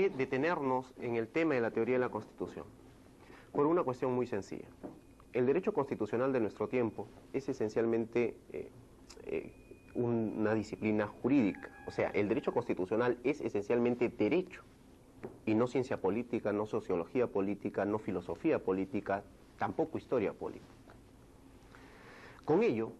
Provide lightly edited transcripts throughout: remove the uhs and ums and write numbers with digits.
qué detenernos en el tema de la teoría de la Constitución? Por una cuestión muy sencilla. El derecho constitucional de nuestro tiempo es esencialmente una disciplina jurídica. O sea, el derecho constitucional es esencialmente derecho, y no ciencia política, no sociología política, no filosofía política, tampoco historia política. Con ello,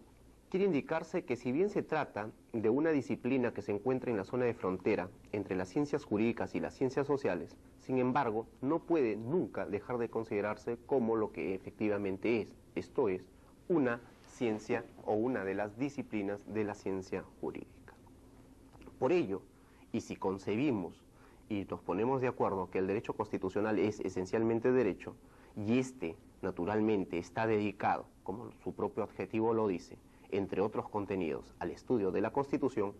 quiere indicarse que si bien se trata de una disciplina que se encuentra en la zona de frontera entre las ciencias jurídicas y las ciencias sociales, sin embargo, no puede nunca dejar de considerarse como lo que efectivamente es, esto es, una ciencia o una de las disciplinas de la ciencia jurídica. Por ello, y si concebimos y nos ponemos de acuerdo que el derecho constitucional es esencialmente derecho, y este, naturalmente, está dedicado, como su propio adjetivo lo dice, entre otros contenidos, al estudio de la Constitución,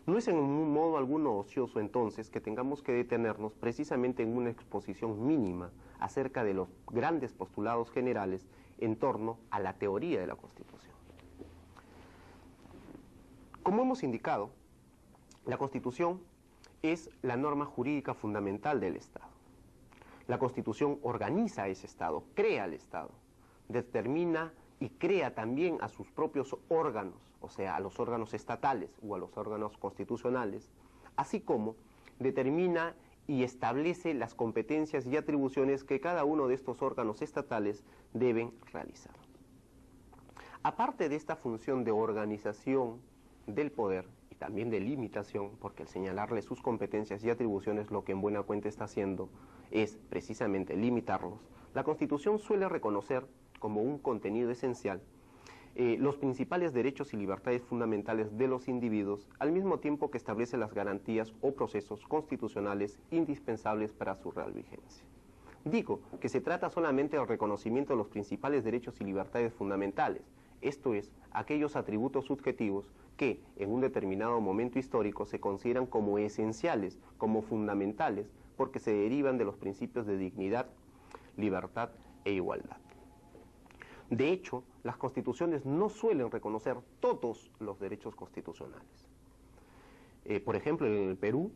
no es en un modo alguno ocioso entonces que tengamos que detenernos precisamente en una exposición mínima acerca de los grandes postulados generales en torno a la teoría de la Constitución. Como hemos indicado, la Constitución es la norma jurídica fundamental del Estado. La Constitución organiza ese Estado, crea el Estado, determina y crea también a sus propios órganos, o sea, a los órganos estatales o a los órganos constitucionales, así como determina y establece las competencias y atribuciones que cada uno de estos órganos estatales deben realizar. Aparte de esta función de organización del poder y también de limitación, porque al señalarle sus competencias y atribuciones lo que en buena cuenta está haciendo es precisamente limitarlos, la Constitución suele reconocer como un contenido esencial los principales derechos y libertades fundamentales de los individuos, al mismo tiempo que establece las garantías o procesos constitucionales indispensables para su real vigencia. Digo que se trata solamente del reconocimiento de los principales derechos y libertades fundamentales, esto es, aquellos atributos subjetivos que en un determinado momento histórico se consideran como esenciales, como fundamentales, porque se derivan de los principios de dignidad, libertad e igualdad. De hecho, las constituciones no suelen reconocer todos los derechos constitucionales. Por ejemplo, en el Perú,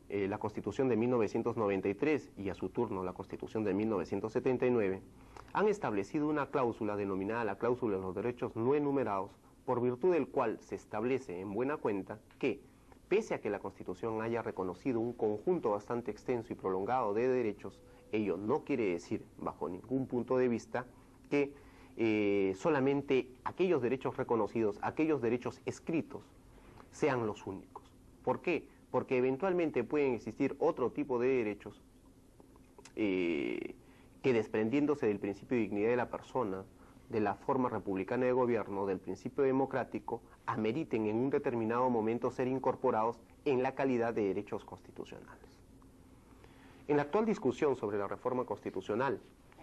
la Constitución de 1993 y a su turno la Constitución de 1979 han establecido una cláusula denominada la cláusula de los derechos no enumerados, por virtud del cual se establece en buena cuenta que, pese a que la Constitución haya reconocido un conjunto bastante extenso y prolongado de derechos, ello no quiere decir, bajo ningún punto de vista, que solamente aquellos derechos reconocidos, aquellos derechos escritos, sean los únicos. ¿Por qué? Porque eventualmente pueden existir otro tipo de derechos que, desprendiéndose del principio de dignidad de la persona, de la forma republicana de gobierno, del principio democrático, ameriten en un determinado momento ser incorporados en la calidad de derechos constitucionales. En la actual discusión sobre la reforma constitucional,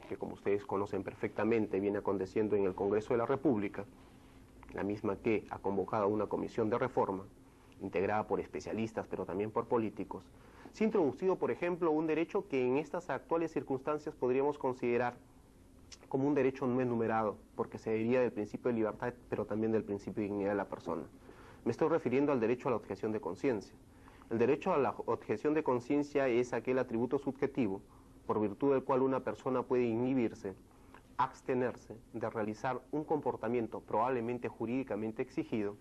que como ustedes conocen perfectamente viene aconteciendo en el Congreso de la República, la misma que ha convocado una comisión de reforma, integrada por especialistas pero también por políticos, se ha introducido, por ejemplo, un derecho que en estas actuales circunstancias podríamos considerar como un derecho no enumerado, porque se deriva del principio de libertad, pero también del principio de dignidad de la persona. Me estoy refiriendo al derecho a la objeción de conciencia. El derecho a la objeción de conciencia es aquel atributo subjetivo por virtud del cual una persona puede inhibirse, abstenerse de realizar un comportamiento probablemente jurídicamente exigido,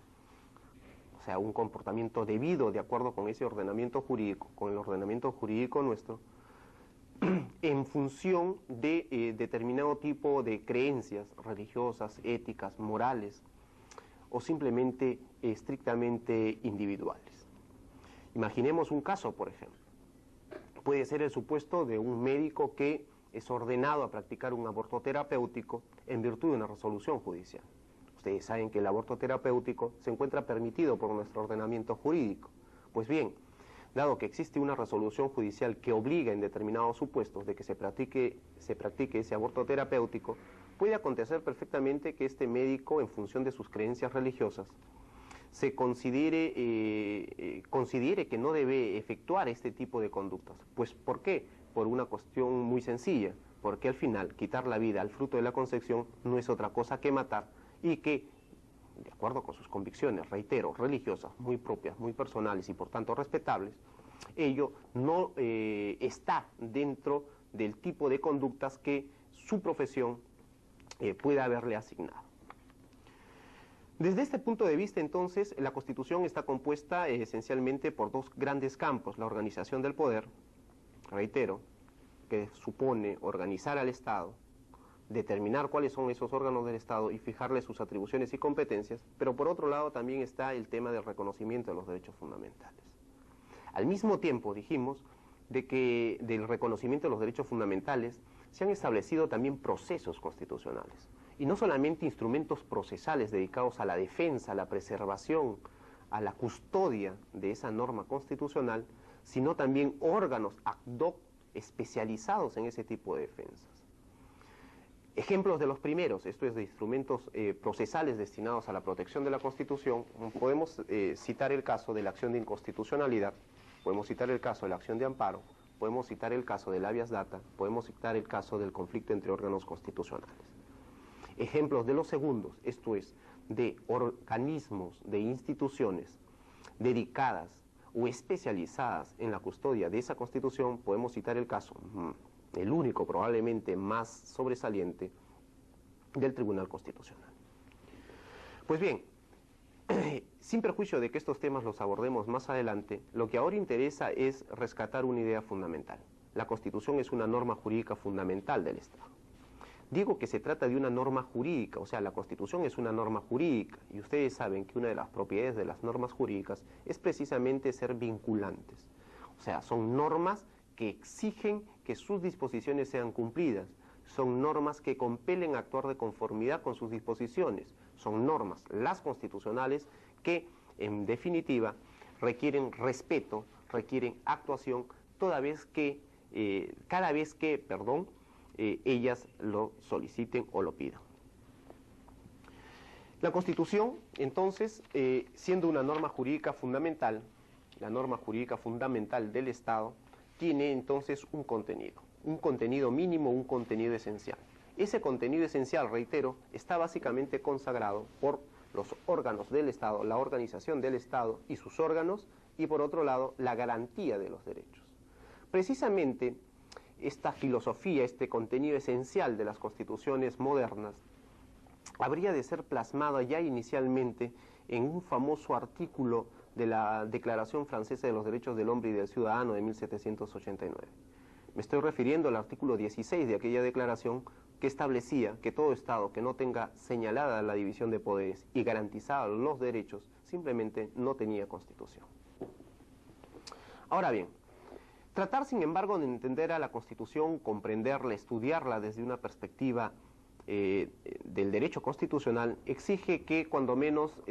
o sea, un comportamiento debido de acuerdo con ese ordenamiento jurídico, con el ordenamiento jurídico nuestro, en función de determinado tipo de creencias religiosas, éticas, morales, o simplemente estrictamente individuales. Imaginemos un caso, por ejemplo. Puede ser el supuesto de un médico que es ordenado a practicar un aborto terapéutico en virtud de una resolución judicial. Ustedes saben que el aborto terapéutico se encuentra permitido por nuestro ordenamiento jurídico. Pues bien, dado que existe una resolución judicial que obliga en determinados supuestos de que se practique ese aborto terapéutico, puede acontecer perfectamente que este médico, en función de sus creencias religiosas, se considere que no debe efectuar este tipo de conductas. Pues, ¿por qué? Por una cuestión muy sencilla, porque al final quitar la vida al fruto de la concepción no es otra cosa que matar, y que, de acuerdo con sus convicciones, reitero, religiosas, muy propias, muy personales y por tanto respetables, ello no está dentro del tipo de conductas que su profesión puede haberle asignado. Desde este punto de vista, entonces, la Constitución está compuesta esencialmente por dos grandes campos: la organización del poder, reitero, que supone organizar al Estado, determinar cuáles son esos órganos del Estado y fijarle sus atribuciones y competencias, pero por otro lado también está el tema del reconocimiento de los derechos fundamentales. Al mismo tiempo, dijimos, de que del reconocimiento de los derechos fundamentales se han establecido también procesos constitucionales, y no solamente instrumentos procesales dedicados a la defensa, a la preservación, a la custodia de esa norma constitucional, sino también órganos ad hoc especializados en ese tipo de defensas. Ejemplos de los primeros, esto es de instrumentos procesales destinados a la protección de la Constitución, podemos citar el caso de la acción de inconstitucionalidad, podemos citar el caso de la acción de amparo, podemos citar el caso del habeas data, podemos citar el caso del conflicto entre órganos constitucionales. Ejemplos de los segundos, esto es, de organismos, de instituciones dedicadas o especializadas en la custodia de esa Constitución, podemos citar el caso, el único probablemente más sobresaliente, del Tribunal Constitucional. Pues bien, sin perjuicio de que estos temas los abordemos más adelante, lo que ahora interesa es rescatar una idea fundamental. La Constitución es una norma jurídica fundamental del Estado. Digo que se trata de una norma jurídica, o sea, la Constitución es una norma jurídica, y ustedes saben que una de las propiedades de las normas jurídicas es precisamente ser vinculantes. O sea, son normas que exigen que sus disposiciones sean cumplidas, son normas que compelen a actuar de conformidad con sus disposiciones, son normas, las constitucionales, que en definitiva requieren respeto, requieren actuación, cada vez que ellas lo soliciten o lo pidan. La Constitución, entonces, siendo una norma jurídica fundamental, la norma jurídica fundamental del Estado, tiene entonces un contenido mínimo, un contenido esencial. Ese contenido esencial, reitero, está básicamente consagrado por los órganos del Estado, la organización del Estado y sus órganos, y por otro lado, la garantía de los derechos. Precisamente, esta filosofía, este contenido esencial de las constituciones modernas, habría de ser plasmada ya inicialmente en un famoso artículo de la Declaración Francesa de los Derechos del Hombre y del Ciudadano de 1789. Me estoy refiriendo al artículo 16 de aquella declaración, que establecía que todo Estado que no tenga señalada la división de poderes y garantizados los derechos, simplemente no tenía Constitución. Ahora bien, tratar, sin embargo, de entender a la Constitución, comprenderla, estudiarla desde una perspectiva del derecho constitucional, exige que cuando menos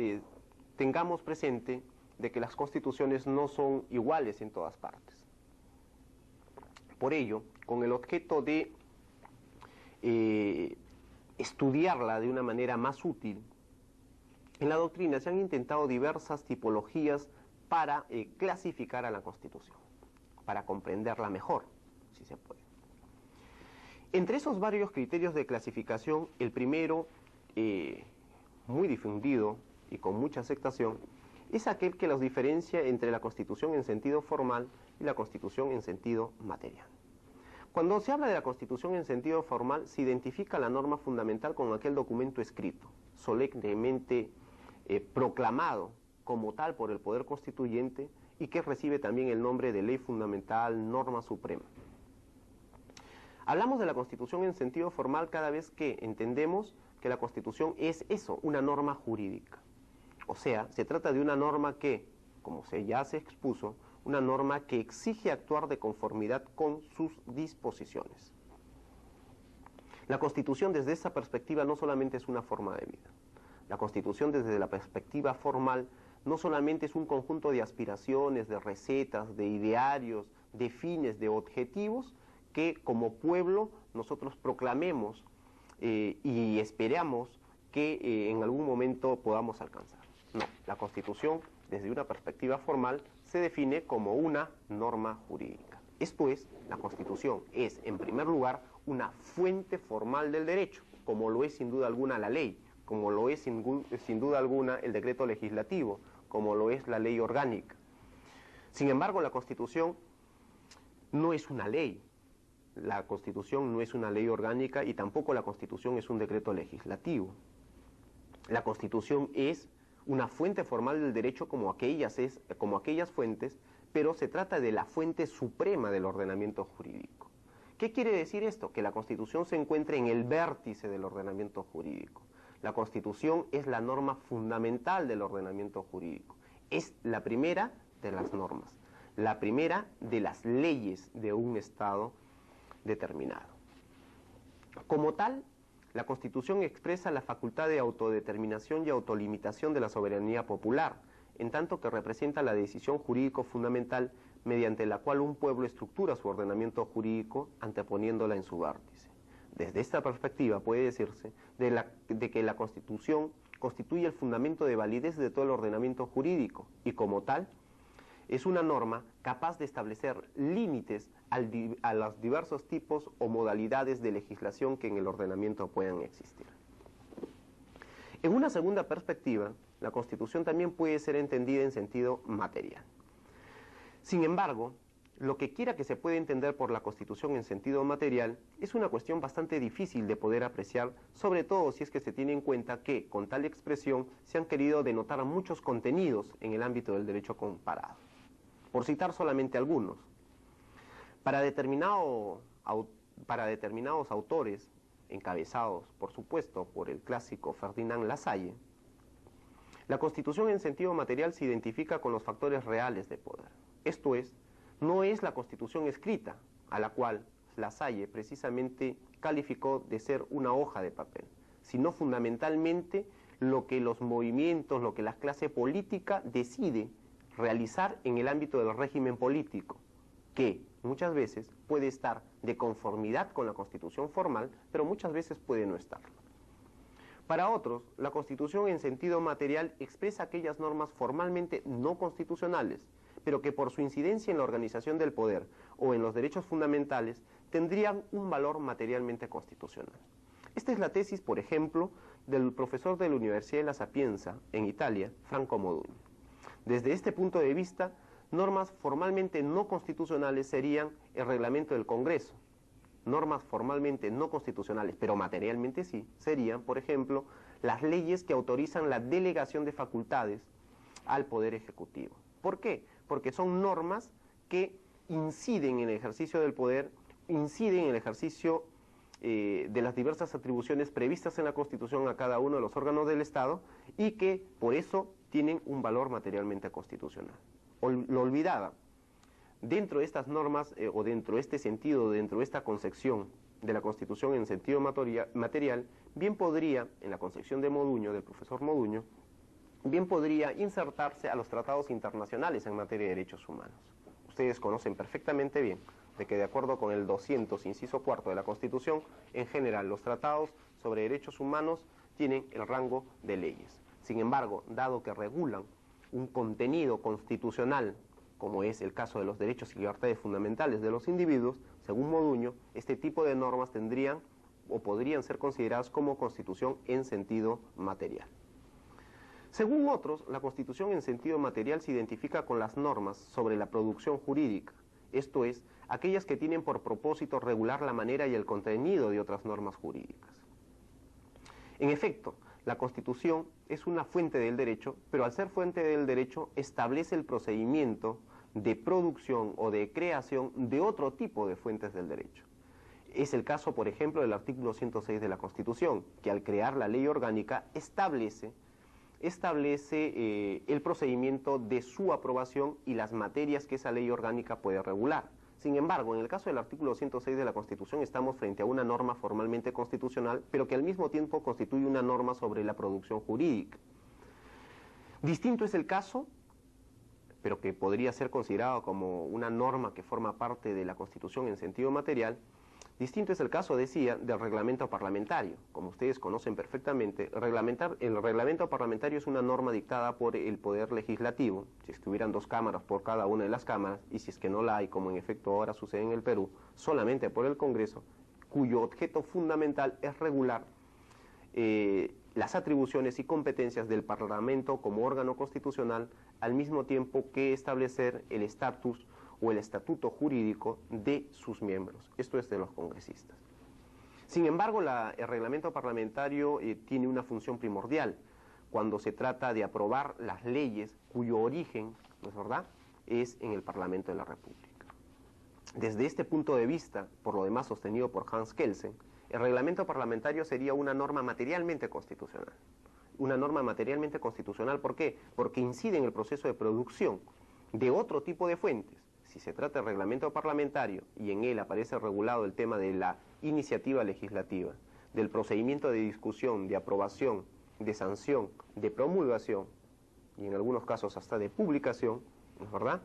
tengamos presente de que las constituciones no son iguales en todas partes. Por ello, con el objeto de estudiarla de una manera más útil, en la doctrina se han intentado diversas tipologías para clasificar a la Constitución, para comprenderla mejor, si se puede. Entre esos varios criterios de clasificación, el primero, muy difundido y con mucha aceptación, es aquel que los diferencia entre la Constitución en sentido formal y la Constitución en sentido material. Cuando se habla de la Constitución en sentido formal, se identifica la norma fundamental con aquel documento escrito, solemnemente proclamado como tal por el Poder Constituyente, y que recibe también el nombre de ley fundamental, norma suprema. Hablamos de la Constitución en sentido formal cada vez que entendemos que la Constitución es eso, una norma jurídica. O sea, se trata de una norma que, como ya se expuso, una norma que exige actuar de conformidad con sus disposiciones. La Constitución desde esa perspectiva no solamente es una forma de vida. La Constitución desde la perspectiva formal no solamente es un conjunto de aspiraciones, de recetas, de idearios, de fines, de objetivos que como pueblo nosotros proclamemos y esperamos que en algún momento podamos alcanzar. No, la Constitución desde una perspectiva formal se define como una norma jurídica. Esto es, la Constitución es en primer lugar una fuente formal del derecho, como lo es sin duda alguna la ley, como lo es sin duda alguna el decreto legislativo, como lo es la ley orgánica. Sin embargo, la Constitución no es una ley. La Constitución no es una ley orgánica y tampoco la Constitución es un decreto legislativo. La Constitución es una fuente formal del derecho como aquellas fuentes, pero se trata de la fuente suprema del ordenamiento jurídico. ¿Qué quiere decir esto? Que la Constitución se encuentra en el vértice del ordenamiento jurídico. La Constitución es la norma fundamental del ordenamiento jurídico. Es la primera de las normas, la primera de las leyes de un Estado determinado. Como tal, la Constitución expresa la facultad de autodeterminación y autolimitación de la soberanía popular, en tanto que representa la decisión jurídico fundamental mediante la cual un pueblo estructura su ordenamiento jurídico anteponiéndola en su vértice. Desde esta perspectiva puede decirse de que la Constitución constituye el fundamento de validez de todo el ordenamiento jurídico y como tal es una norma capaz de establecer límites a los diversos tipos o modalidades de legislación que en el ordenamiento puedan existir. En una segunda perspectiva, la Constitución también puede ser entendida en sentido material. Sin embargo, lo que quiera que se pueda entender por la Constitución en sentido material es una cuestión bastante difícil de poder apreciar, sobre todo si es que se tiene en cuenta que, con tal expresión, se han querido denotar muchos contenidos en el ámbito del derecho comparado. Por citar solamente algunos, para determinados autores, encabezados, por supuesto, por el clásico Ferdinand Lassalle, la Constitución en sentido material se identifica con los factores reales de poder. Esto es, no es la Constitución escrita, a la cual Lassalle precisamente calificó de ser una hoja de papel, sino fundamentalmente lo que los movimientos, lo que la clase política decide realizar en el ámbito del régimen político, que muchas veces puede estar de conformidad con la Constitución formal, pero muchas veces puede no estarlo. Para otros, la Constitución en sentido material expresa aquellas normas formalmente no constitucionales, pero que por su incidencia en la organización del poder o en los derechos fundamentales tendrían un valor materialmente constitucional. Esta es la tesis, por ejemplo, del profesor de la Universidad de La Sapienza, en Italia, Franco Modugno. Desde este punto de vista, normas formalmente no constitucionales serían el reglamento del Congreso. Normas formalmente no constitucionales, pero materialmente sí, serían, por ejemplo, las leyes que autorizan la delegación de facultades al Poder Ejecutivo. ¿Por qué? Porque son normas que inciden en el ejercicio del poder, inciden en el ejercicio de las diversas atribuciones previstas en la Constitución a cada uno de los órganos del Estado y que por eso tienen un valor materialmente constitucional. Lo olvidaba. Dentro de estas normas, o dentro de este sentido, dentro de esta concepción de la Constitución en sentido material, bien podría, en la concepción de Modugno, del profesor Modugno, bien podría insertarse a los tratados internacionales en materia de derechos humanos. Ustedes conocen perfectamente bien de que de acuerdo con el 200, inciso cuarto de la Constitución, en general los tratados sobre derechos humanos tienen el rango de leyes. Sin embargo, dado que regulan un contenido constitucional, como es el caso de los derechos y libertades fundamentales de los individuos, según Modugno, este tipo de normas tendrían o podrían ser consideradas como Constitución en sentido material. Según otros, la Constitución en sentido material se identifica con las normas sobre la producción jurídica, esto es, aquellas que tienen por propósito regular la manera y el contenido de otras normas jurídicas. En efecto, la Constitución es una fuente del derecho, pero al ser fuente del derecho establece el procedimiento de producción o de creación de otro tipo de fuentes del derecho. Es el caso, por ejemplo, del artículo 106 de la Constitución, que al crear la ley orgánica establece el procedimiento de su aprobación y las materias que esa ley orgánica puede regular. Sin embargo, en el caso del artículo 106 de la Constitución estamos frente a una norma formalmente constitucional, pero que al mismo tiempo constituye una norma sobre la producción jurídica. Distinto es el caso, pero que podría ser considerado como una norma que forma parte de la Constitución en sentido material. Distinto es el caso, decía, del reglamento parlamentario. Como ustedes conocen perfectamente, el reglamento parlamentario es una norma dictada por el Poder Legislativo, si es que hubieran dos cámaras por cada una de las cámaras, y si es que no la hay, como en efecto ahora sucede en el Perú, solamente por el Congreso, cuyo objeto fundamental es regular las atribuciones y competencias del Parlamento como órgano constitucional, al mismo tiempo que establecer el estatus o el estatuto jurídico de sus miembros, esto es, de los congresistas. Sin embargo, el reglamento parlamentario tiene una función primordial cuando se trata de aprobar las leyes cuyo origen, ¿no es verdad?, es en el Parlamento de la República. Desde este punto de vista, por lo demás sostenido por Hans Kelsen, el reglamento parlamentario sería una norma materialmente constitucional. Una norma materialmente constitucional, ¿por qué? Porque incide en el proceso de producción de otro tipo de fuentes. Si se trata de reglamento parlamentario y en él aparece regulado el tema de la iniciativa legislativa, del procedimiento de discusión, de aprobación, de sanción, de promulgación y en algunos casos hasta de publicación, ¿no es verdad?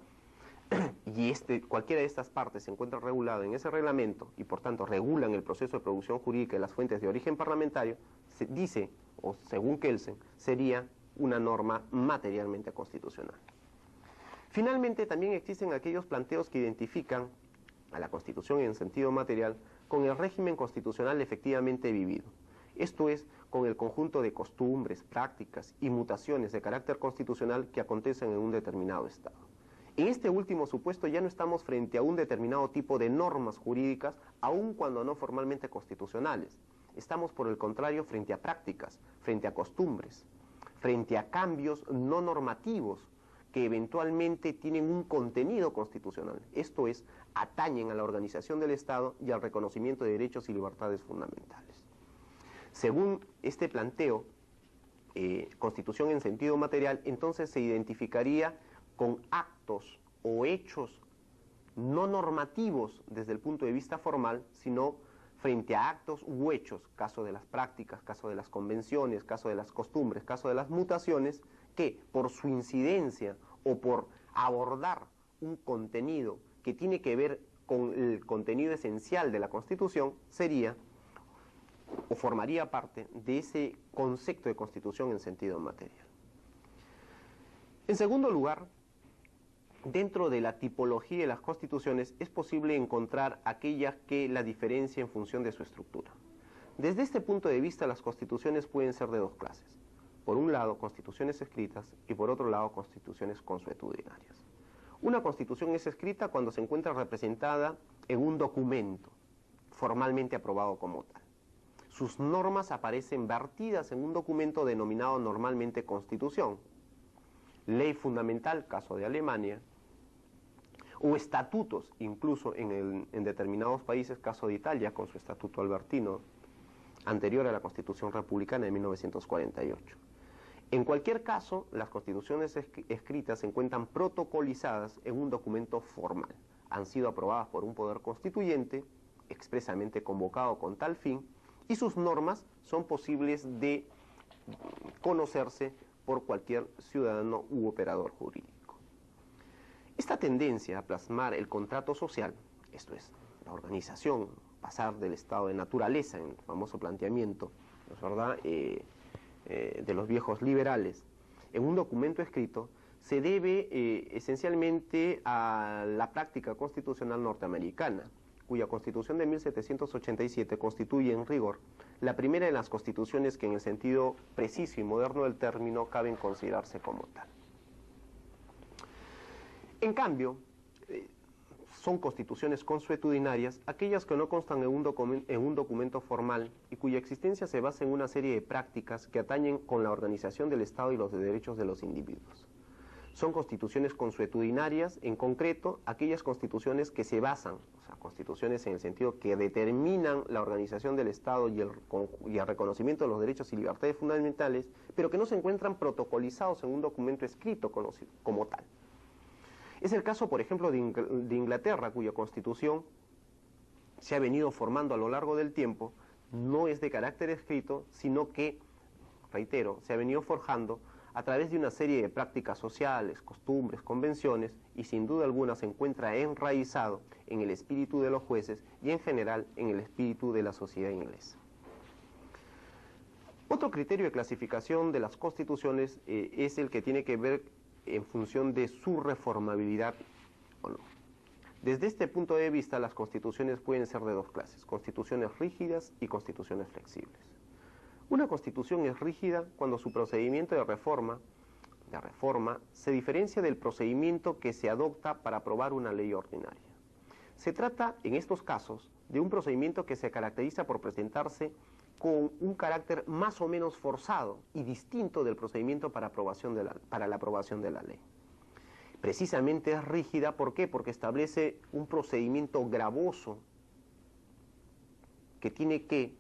Y cualquiera de estas partes se encuentra regulado en ese reglamento y por tanto regulan el proceso de producción jurídica de las fuentes de origen parlamentario, se dice, o según Kelsen, sería una norma materialmente constitucional. Finalmente, también existen aquellos planteos que identifican a la Constitución en sentido material con el régimen constitucional efectivamente vivido. Esto es, con el conjunto de costumbres, prácticas y mutaciones de carácter constitucional que acontecen en un determinado Estado. En este último supuesto ya no estamos frente a un determinado tipo de normas jurídicas, aun cuando no formalmente constitucionales. Estamos, por el contrario, frente a prácticas, frente a costumbres, frente a cambios no normativos, que eventualmente tienen un contenido constitucional, esto es, atañen a la organización del Estado y al reconocimiento de derechos y libertades fundamentales. Según este planteo, constitución en sentido material, entonces se identificaría con actos o hechos no normativos desde el punto de vista formal, sino frente a actos u hechos, caso de las prácticas, caso de las convenciones, caso de las costumbres, caso de las mutaciones, que por su incidencia o por abordar un contenido que tiene que ver con el contenido esencial de la Constitución, sería o formaría parte de ese concepto de Constitución en sentido material. En segundo lugar, dentro de la tipología de las constituciones es posible encontrar aquellas que la diferencian en función de su estructura. Desde este punto de vista, las constituciones pueden ser de dos clases. Por un lado, constituciones escritas y por otro lado, constituciones consuetudinarias. Una constitución es escrita cuando se encuentra representada en un documento formalmente aprobado como tal. Sus normas aparecen vertidas en un documento denominado normalmente Constitución, ley fundamental, caso de Alemania, o estatutos, incluso en determinados países, caso de Italia, con su estatuto albertino, anterior a la Constitución Republicana de 1948. En cualquier caso, las constituciones escritas se encuentran protocolizadas en un documento formal. Han sido aprobadas por un poder constituyente, expresamente convocado con tal fin, y sus normas son posibles de conocerse por cualquier ciudadano u operador jurídico. Esta tendencia a plasmar el contrato social, esto es, la organización, pasar del estado de naturaleza, en el famoso planteamiento, ¿no es verdad?, de los viejos liberales, en un documento escrito, se debe esencialmente a la práctica constitucional norteamericana, cuya Constitución de 1787 constituye en rigor la primera de las constituciones que en el sentido preciso y moderno del término caben considerarse como tal. En cambio, son constituciones consuetudinarias aquellas que no constan en un documento formal y cuya existencia se basa en una serie de prácticas que atañen con la organización del Estado y los derechos de los individuos. Son constituciones consuetudinarias, en concreto, aquellas constituciones que se basan, o sea, constituciones en el sentido que determinan la organización del Estado y el reconocimiento de los derechos y libertades fundamentales, pero que no se encuentran protocolizados en un documento escrito como tal. Es el caso, por ejemplo, de Inglaterra, cuya constitución se ha venido formando a lo largo del tiempo, no es de carácter escrito, sino que, reitero, se ha venido forjando a través de una serie de prácticas sociales, costumbres, convenciones, y sin duda alguna se encuentra enraizado en el espíritu de los jueces y en general en el espíritu de la sociedad inglesa. Otro criterio de clasificación de las constituciones es el que tiene que ver en función de su reformabilidad o no. Desde este punto de vista, las constituciones pueden ser de dos clases: constituciones rígidas y constituciones flexibles. Una constitución es rígida cuando su procedimiento de reforma se diferencia del procedimiento que se adopta para aprobar una ley ordinaria. Se trata, en estos casos, de un procedimiento que se caracteriza por presentarse con un carácter más o menos forzado y distinto del procedimiento para la aprobación de la ley. Precisamente es rígida, ¿por qué? Porque establece un procedimiento gravoso que tiene que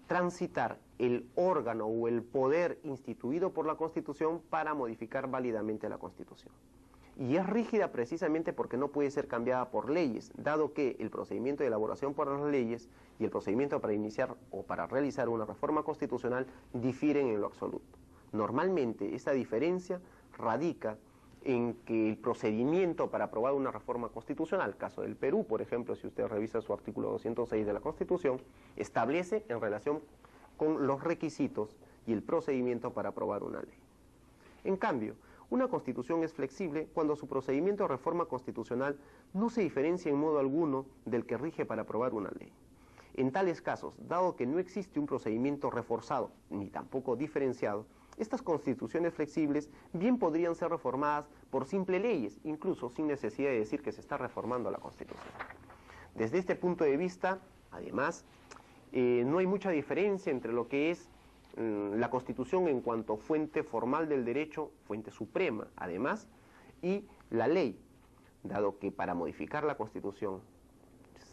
transitar el órgano o el poder instituido por la Constitución para modificar válidamente la Constitución. Y es rígida precisamente porque no puede ser cambiada por leyes, dado que el procedimiento de elaboración por las leyes y el procedimiento para iniciar o para realizar una reforma constitucional difieren en lo absoluto. Normalmente esta diferencia radica en que el procedimiento para aprobar una reforma constitucional, caso del Perú, por ejemplo, si usted revisa su artículo 206 de la Constitución, establece en relación con los requisitos y el procedimiento para aprobar una ley. En cambio, una constitución es flexible cuando su procedimiento de reforma constitucional no se diferencia en modo alguno del que rige para aprobar una ley. En tales casos, dado que no existe un procedimiento reforzado ni tampoco diferenciado, estas constituciones flexibles bien podrían ser reformadas por simples leyes, incluso sin necesidad de decir que se está reformando la Constitución. Desde este punto de vista, además, no hay mucha diferencia entre lo que es la Constitución en cuanto fuente formal del derecho, fuente suprema, además, y la ley, dado que para modificar la Constitución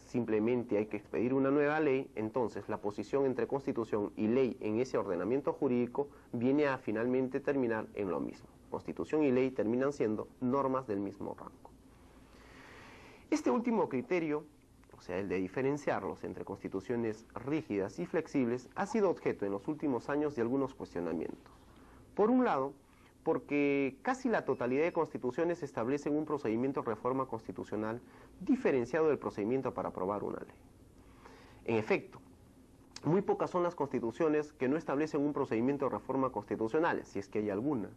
simplemente hay que expedir una nueva ley, entonces la posición entre Constitución y ley en ese ordenamiento jurídico viene a finalmente terminar en lo mismo. Constitución y ley terminan siendo normas del mismo rango. Este último criterio, o sea, el de diferenciarlos entre constituciones rígidas y flexibles, ha sido objeto en los últimos años de algunos cuestionamientos. Por un lado, porque casi la totalidad de constituciones establecen un procedimiento de reforma constitucional diferenciado del procedimiento para aprobar una ley. En efecto, muy pocas son las constituciones que no establecen un procedimiento de reforma constitucional, si es que hay alguna.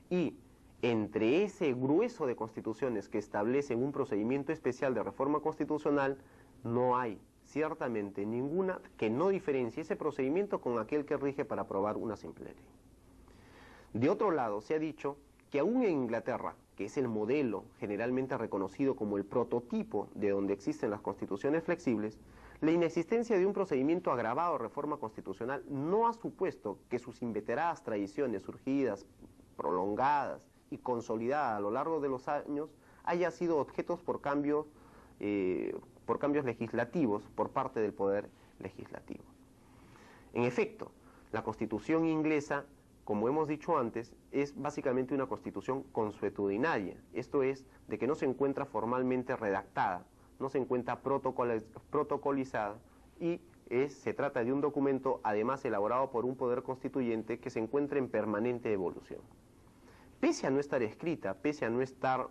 Y entre ese grueso de constituciones que establecen un procedimiento especial de reforma constitucional, no hay ciertamente ninguna que no diferencie ese procedimiento con aquel que rige para aprobar una simple ley. De otro lado, se ha dicho que aún en Inglaterra, que es el modelo generalmente reconocido como el prototipo de donde existen las constituciones flexibles, la inexistencia de un procedimiento agravado de reforma constitucional no ha supuesto que sus inveteradas tradiciones surgidas, prolongadas y consolidadas a lo largo de los años haya sido objetos por cambios legislativos por parte del Poder Legislativo. En efecto, la Constitución inglesa, como hemos dicho antes, es básicamente una constitución consuetudinaria, esto es, de que no se encuentra formalmente redactada, no se encuentra protocolizada y se trata de un documento además elaborado por un poder constituyente que se encuentra en permanente evolución. Pese a no estar escrita, pese a no estar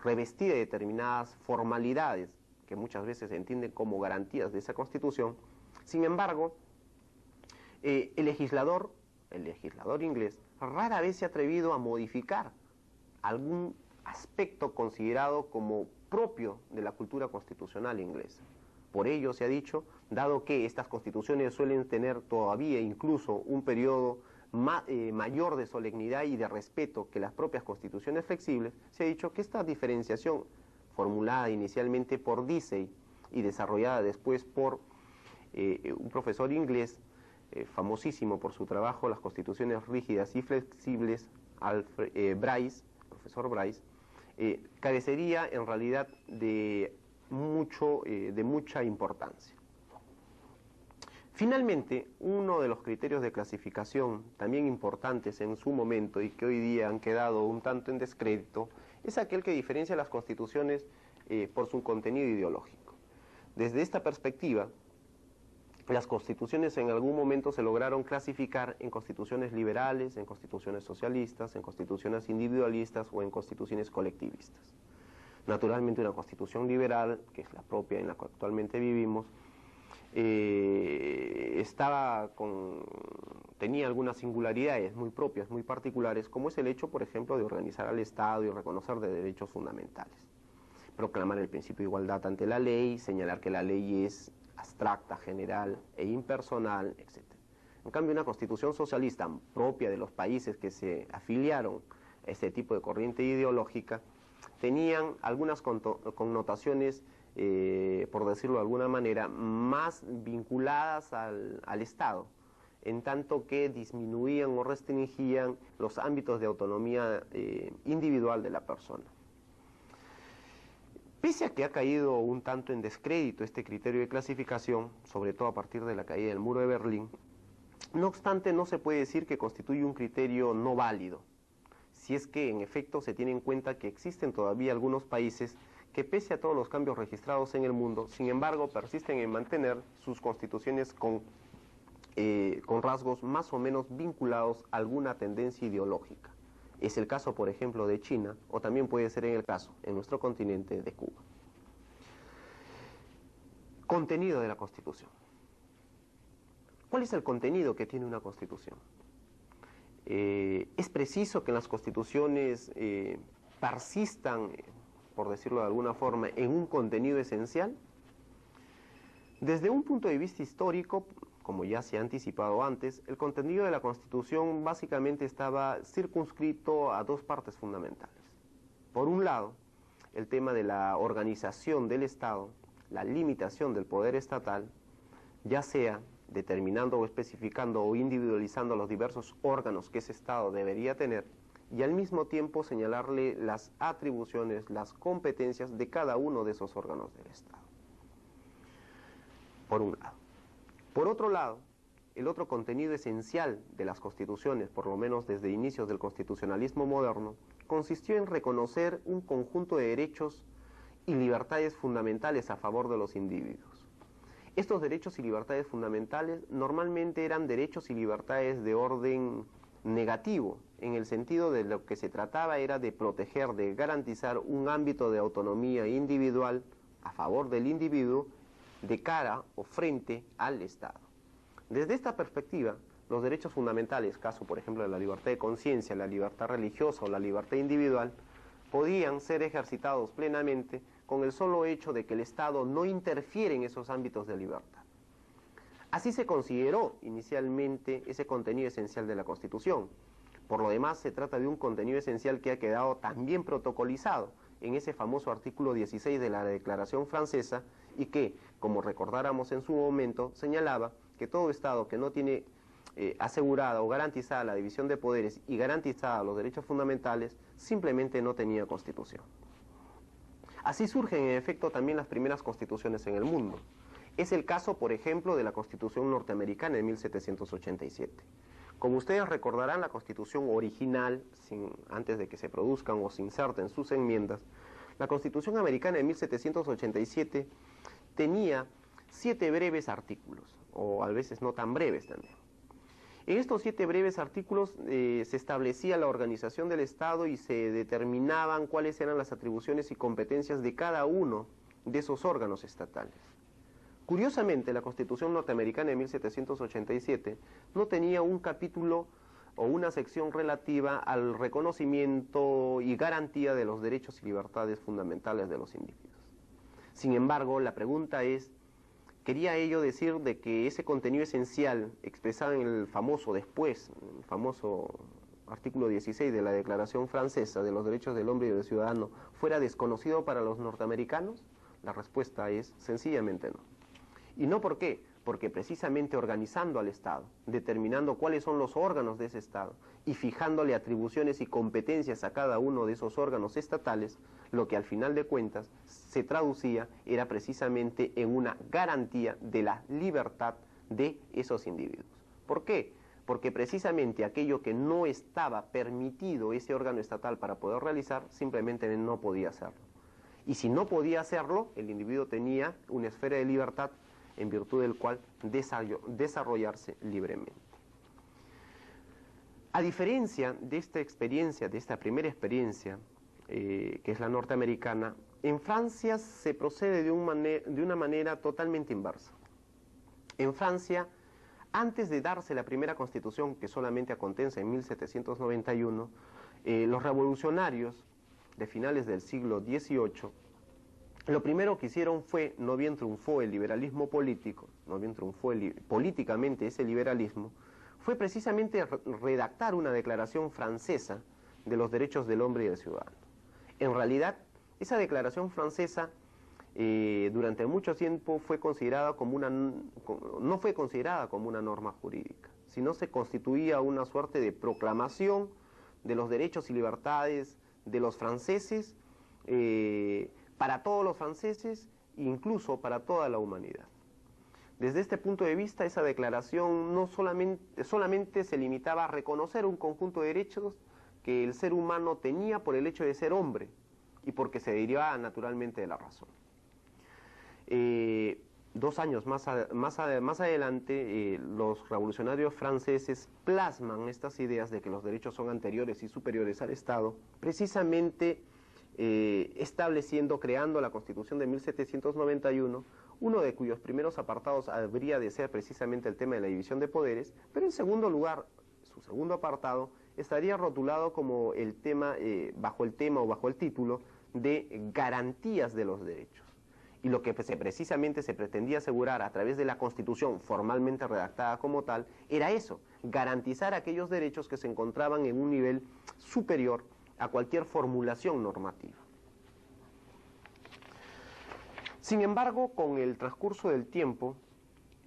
revestida de determinadas formalidades que muchas veces se entienden como garantías de esa constitución, sin embargo, el legislador inglés rara vez se ha atrevido a modificar algún aspecto considerado como propio de la cultura constitucional inglesa. Por ello se ha dicho, dado que estas constituciones suelen tener todavía incluso un periodo mayor de solemnidad y de respeto que las propias constituciones flexibles, se ha dicho que esta diferenciación formulada inicialmente por Deasy y desarrollada después por un profesor inglés famosísimo por su trabajo Las constituciones rígidas y flexibles, profesor Bryce, carecería en realidad de mucha importancia. Finalmente, uno de los criterios de clasificación también importantes en su momento y que hoy día han quedado un tanto en descrédito es aquel que diferencia las constituciones por su contenido ideológico. Desde esta perspectiva, las constituciones en algún momento se lograron clasificar en constituciones liberales, en constituciones socialistas, en constituciones individualistas o en constituciones colectivistas. Naturalmente una constitución liberal, que es la propia en la que actualmente vivimos, tenía algunas singularidades muy propias, muy particulares, como es el hecho, por ejemplo, de organizar al Estado y reconocer de derechos fundamentales. Proclamar el principio de igualdad ante la ley, señalar que la ley es abstracta, general e impersonal, etc. En cambio, una constitución socialista propia de los países que se afiliaron a este tipo de corriente ideológica tenían algunas connotaciones, por decirlo de alguna manera, más vinculadas al Estado, en tanto que disminuían o restringían los ámbitos de autonomía individual de la persona. Pese a que ha caído un tanto en descrédito este criterio de clasificación, sobre todo a partir de la caída del muro de Berlín, no obstante no se puede decir que constituye un criterio no válido, si es que en efecto se tiene en cuenta que existen todavía algunos países que pese a todos los cambios registrados en el mundo, sin embargo persisten en mantener sus constituciones con rasgos más o menos vinculados a alguna tendencia ideológica. Es el caso, por ejemplo, de China, o también puede ser en el caso, en nuestro continente, de Cuba. Contenido de la Constitución. ¿Cuál es el contenido que tiene una Constitución? ¿Es preciso que las constituciones persistan, por decirlo de alguna forma, en un contenido esencial? Desde un punto de vista histórico, como ya se ha anticipado antes, el contenido de la Constitución básicamente estaba circunscrito a dos partes fundamentales. Por un lado, el tema de la organización del Estado, la limitación del poder estatal, ya sea determinando o especificando o individualizando los diversos órganos que ese Estado debería tener, y al mismo tiempo señalarle las atribuciones, las competencias de cada uno de esos órganos del Estado. Por un lado. Por otro lado, el otro contenido esencial de las constituciones, por lo menos desde inicios del constitucionalismo moderno, consistió en reconocer un conjunto de derechos y libertades fundamentales a favor de los individuos. Estos derechos y libertades fundamentales normalmente eran derechos y libertades de orden negativo, en el sentido de lo que se trataba era de proteger, de garantizar un ámbito de autonomía individual a favor del individuo de cara o frente al Estado. Desde esta perspectiva, los derechos fundamentales, caso por ejemplo de la libertad de conciencia, la libertad religiosa o la libertad individual, podían ser ejercitados plenamente con el solo hecho de que el Estado no interfiere en esos ámbitos de libertad. Así se consideró inicialmente ese contenido esencial de la Constitución. Por lo demás, se trata de un contenido esencial que ha quedado también protocolizado en ese famoso artículo 16 de la Declaración Francesa y que, como recordáramos en su momento, señalaba que todo Estado que no tiene asegurada o garantizada la división de poderes y garantizada los derechos fundamentales, simplemente no tenía Constitución. Así surgen en efecto también las primeras constituciones en el mundo. Es el caso, por ejemplo, de la Constitución norteamericana de 1787. Como ustedes recordarán, la Constitución original, antes de que se produzcan o se inserten sus enmiendas, la Constitución americana de 1787 tenía 7 breves artículos, o a veces no tan breves también. En estos 7 breves artículos se establecía la organización del Estado y se determinaban cuáles eran las atribuciones y competencias de cada uno de esos órganos estatales. Curiosamente, la Constitución norteamericana de 1787 no tenía un capítulo o una sección relativa al reconocimiento y garantía de los derechos y libertades fundamentales de los individuos. Sin embargo, la pregunta es, ¿quería ello decir de que ese contenido esencial expresado en el famoso artículo 16 de la Declaración Francesa de los Derechos del Hombre y del Ciudadano fuera desconocido para los norteamericanos? La respuesta es sencillamente no. ¿Y no por qué? Porque precisamente organizando al Estado, determinando cuáles son los órganos de ese Estado y fijándole atribuciones y competencias a cada uno de esos órganos estatales, lo que al final de cuentas se traducía era precisamente en una garantía de la libertad de esos individuos. ¿Por qué? Porque precisamente aquello que no estaba permitido ese órgano estatal para poder realizar, simplemente no podía hacerlo. Y si no podía hacerlo, el individuo tenía una esfera de libertad en virtud del cual desarrollarse libremente. A diferencia de esta experiencia, de esta primera experiencia, que es la norteamericana, en Francia se procede de una manera totalmente inversa. En Francia, antes de darse la primera constitución, que solamente acontece en 1791, los revolucionarios de finales del siglo XVIII, lo primero que hicieron fue, no bien triunfó el liberalismo político, no bien triunfó políticamente ese liberalismo, fue precisamente redactar una declaración francesa de los derechos del hombre y del ciudadano. En realidad, esa declaración francesa durante mucho tiempo fue considerada como no fue considerada como una norma jurídica, sino se constituía una suerte de proclamación de los derechos y libertades de los franceses, para todos los franceses, incluso para toda la humanidad. Desde este punto de vista, esa declaración no solamente se limitaba a reconocer un conjunto de derechos que el ser humano tenía por el hecho de ser hombre y porque se derivaba naturalmente de la razón. 2 años más adelante, los revolucionarios franceses plasman estas ideas de que los derechos son anteriores y superiores al Estado, precisamente creando la Constitución de 1791, uno de cuyos primeros apartados habría de ser precisamente el tema de la división de poderes, pero en segundo lugar, su segundo apartado, estaría rotulado como el tema, bajo el título de garantías de los derechos. Y lo que precisamente se pretendía asegurar a través de la Constitución formalmente redactada como tal, era eso, garantizar aquellos derechos que se encontraban en un nivel superior a cualquier formulación normativa. Sin embargo, con el transcurso del tiempo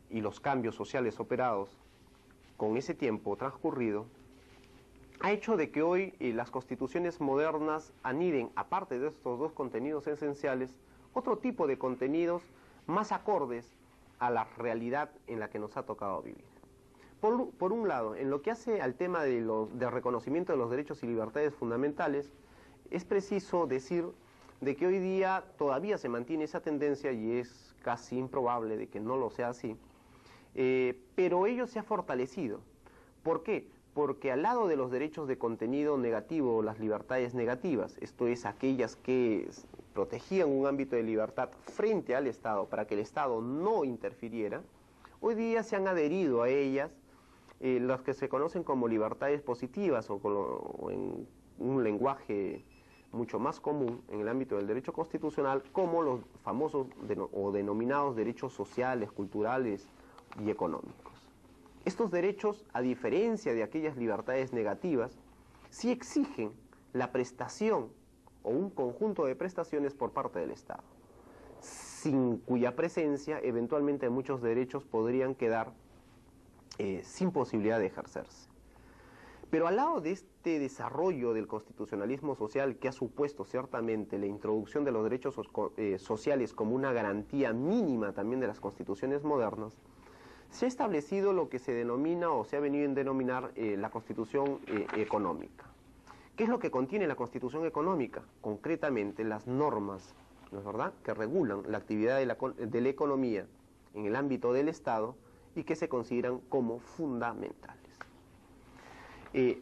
y los cambios sociales operados con ese tiempo transcurrido, ha hecho de que hoy las constituciones modernas aniden, aparte de estos dos contenidos esenciales, otro tipo de contenidos más acordes a la realidad en la que nos ha tocado vivir. Por un lado, en lo que hace al tema del reconocimiento de los derechos y libertades fundamentales, es preciso decir de que hoy día todavía se mantiene esa tendencia y es casi improbable de que no lo sea así, pero ello se ha fortalecido. ¿Por qué? Porque al lado de los derechos de contenido negativo, las libertades negativas, esto es, aquellas que protegían un ámbito de libertad frente al Estado para que el Estado no interfiriera, hoy día se han adherido a ellas las que se conocen como libertades positivas o en un lenguaje mucho más común en el ámbito del derecho constitucional, como los famosos o denominados derechos sociales, culturales y económicos. Estos derechos, a diferencia de aquellas libertades negativas, sí exigen la prestación o un conjunto de prestaciones por parte del Estado, sin cuya presencia eventualmente muchos derechos podrían quedar sin posibilidad de ejercerse. Pero al lado de este desarrollo del constitucionalismo social que ha supuesto ciertamente la introducción de los derechos sociales como una garantía mínima también de las constituciones modernas, se ha establecido lo que se denomina o se ha venido a denominar la Constitución económica. ¿Qué es lo que contiene la Constitución económica? Concretamente las normas, ¿no es verdad?, que regulan la actividad de la economía en el ámbito del Estado y que se consideran como fundamentales.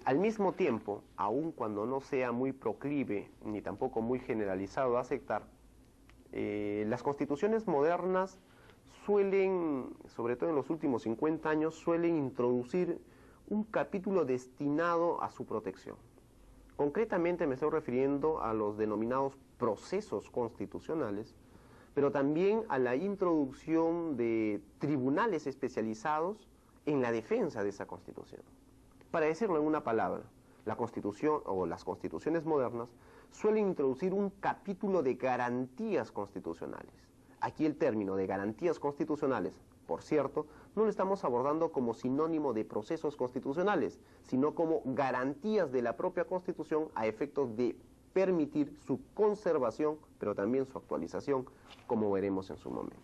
Al mismo tiempo, aun cuando no sea muy proclive ni tampoco muy generalizado a aceptar, las constituciones modernas suelen, sobre todo en los últimos 50 años, suelen introducir un capítulo destinado a su protección. Concretamente me estoy refiriendo a los denominados procesos constitucionales, pero también a la introducción de tribunales especializados en la defensa de esa Constitución. Para decirlo en una palabra, la Constitución o las constituciones modernas suelen introducir un capítulo de garantías constitucionales. Aquí el término de garantías constitucionales, por cierto, no lo estamos abordando como sinónimo de procesos constitucionales, sino como garantías de la propia Constitución a efectos de permitir su conservación, pero también su actualización, como veremos en su momento.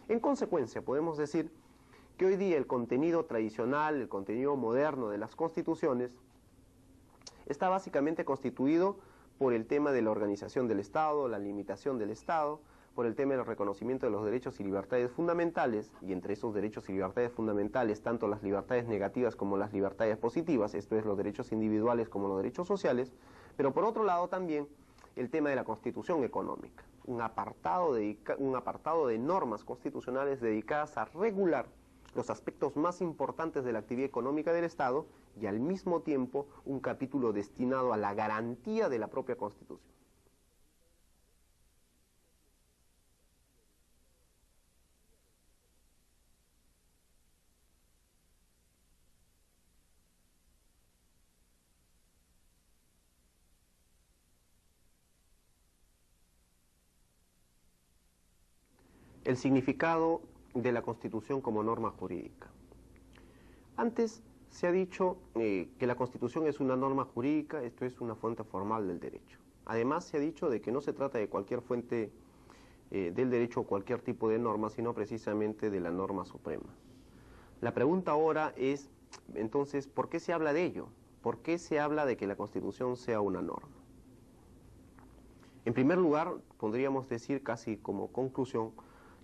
En consecuencia, podemos decir que hoy día el contenido tradicional, el contenido moderno de las constituciones, está básicamente constituido por el tema de la organización del Estado, la limitación del Estado, por el tema del reconocimiento de los derechos y libertades fundamentales, y entre esos derechos y libertades fundamentales, tanto las libertades negativas como las libertades positivas, esto es, los derechos individuales como los derechos sociales, pero por otro lado también el tema de la Constitución económica, un apartado de normas constitucionales dedicadas a regular los aspectos más importantes de la actividad económica del Estado y al mismo tiempo un capítulo destinado a la garantía de la propia Constitución. El significado de la Constitución como norma jurídica. Antes se ha dicho que la Constitución es una norma jurídica, esto es una fuente formal del derecho. Además se ha dicho de que no se trata de cualquier fuente del derecho o cualquier tipo de norma, sino precisamente de la norma suprema. La pregunta ahora es, entonces, ¿por qué se habla de ello? ¿Por qué se habla de que la Constitución sea una norma? En primer lugar, podríamos decir casi como conclusión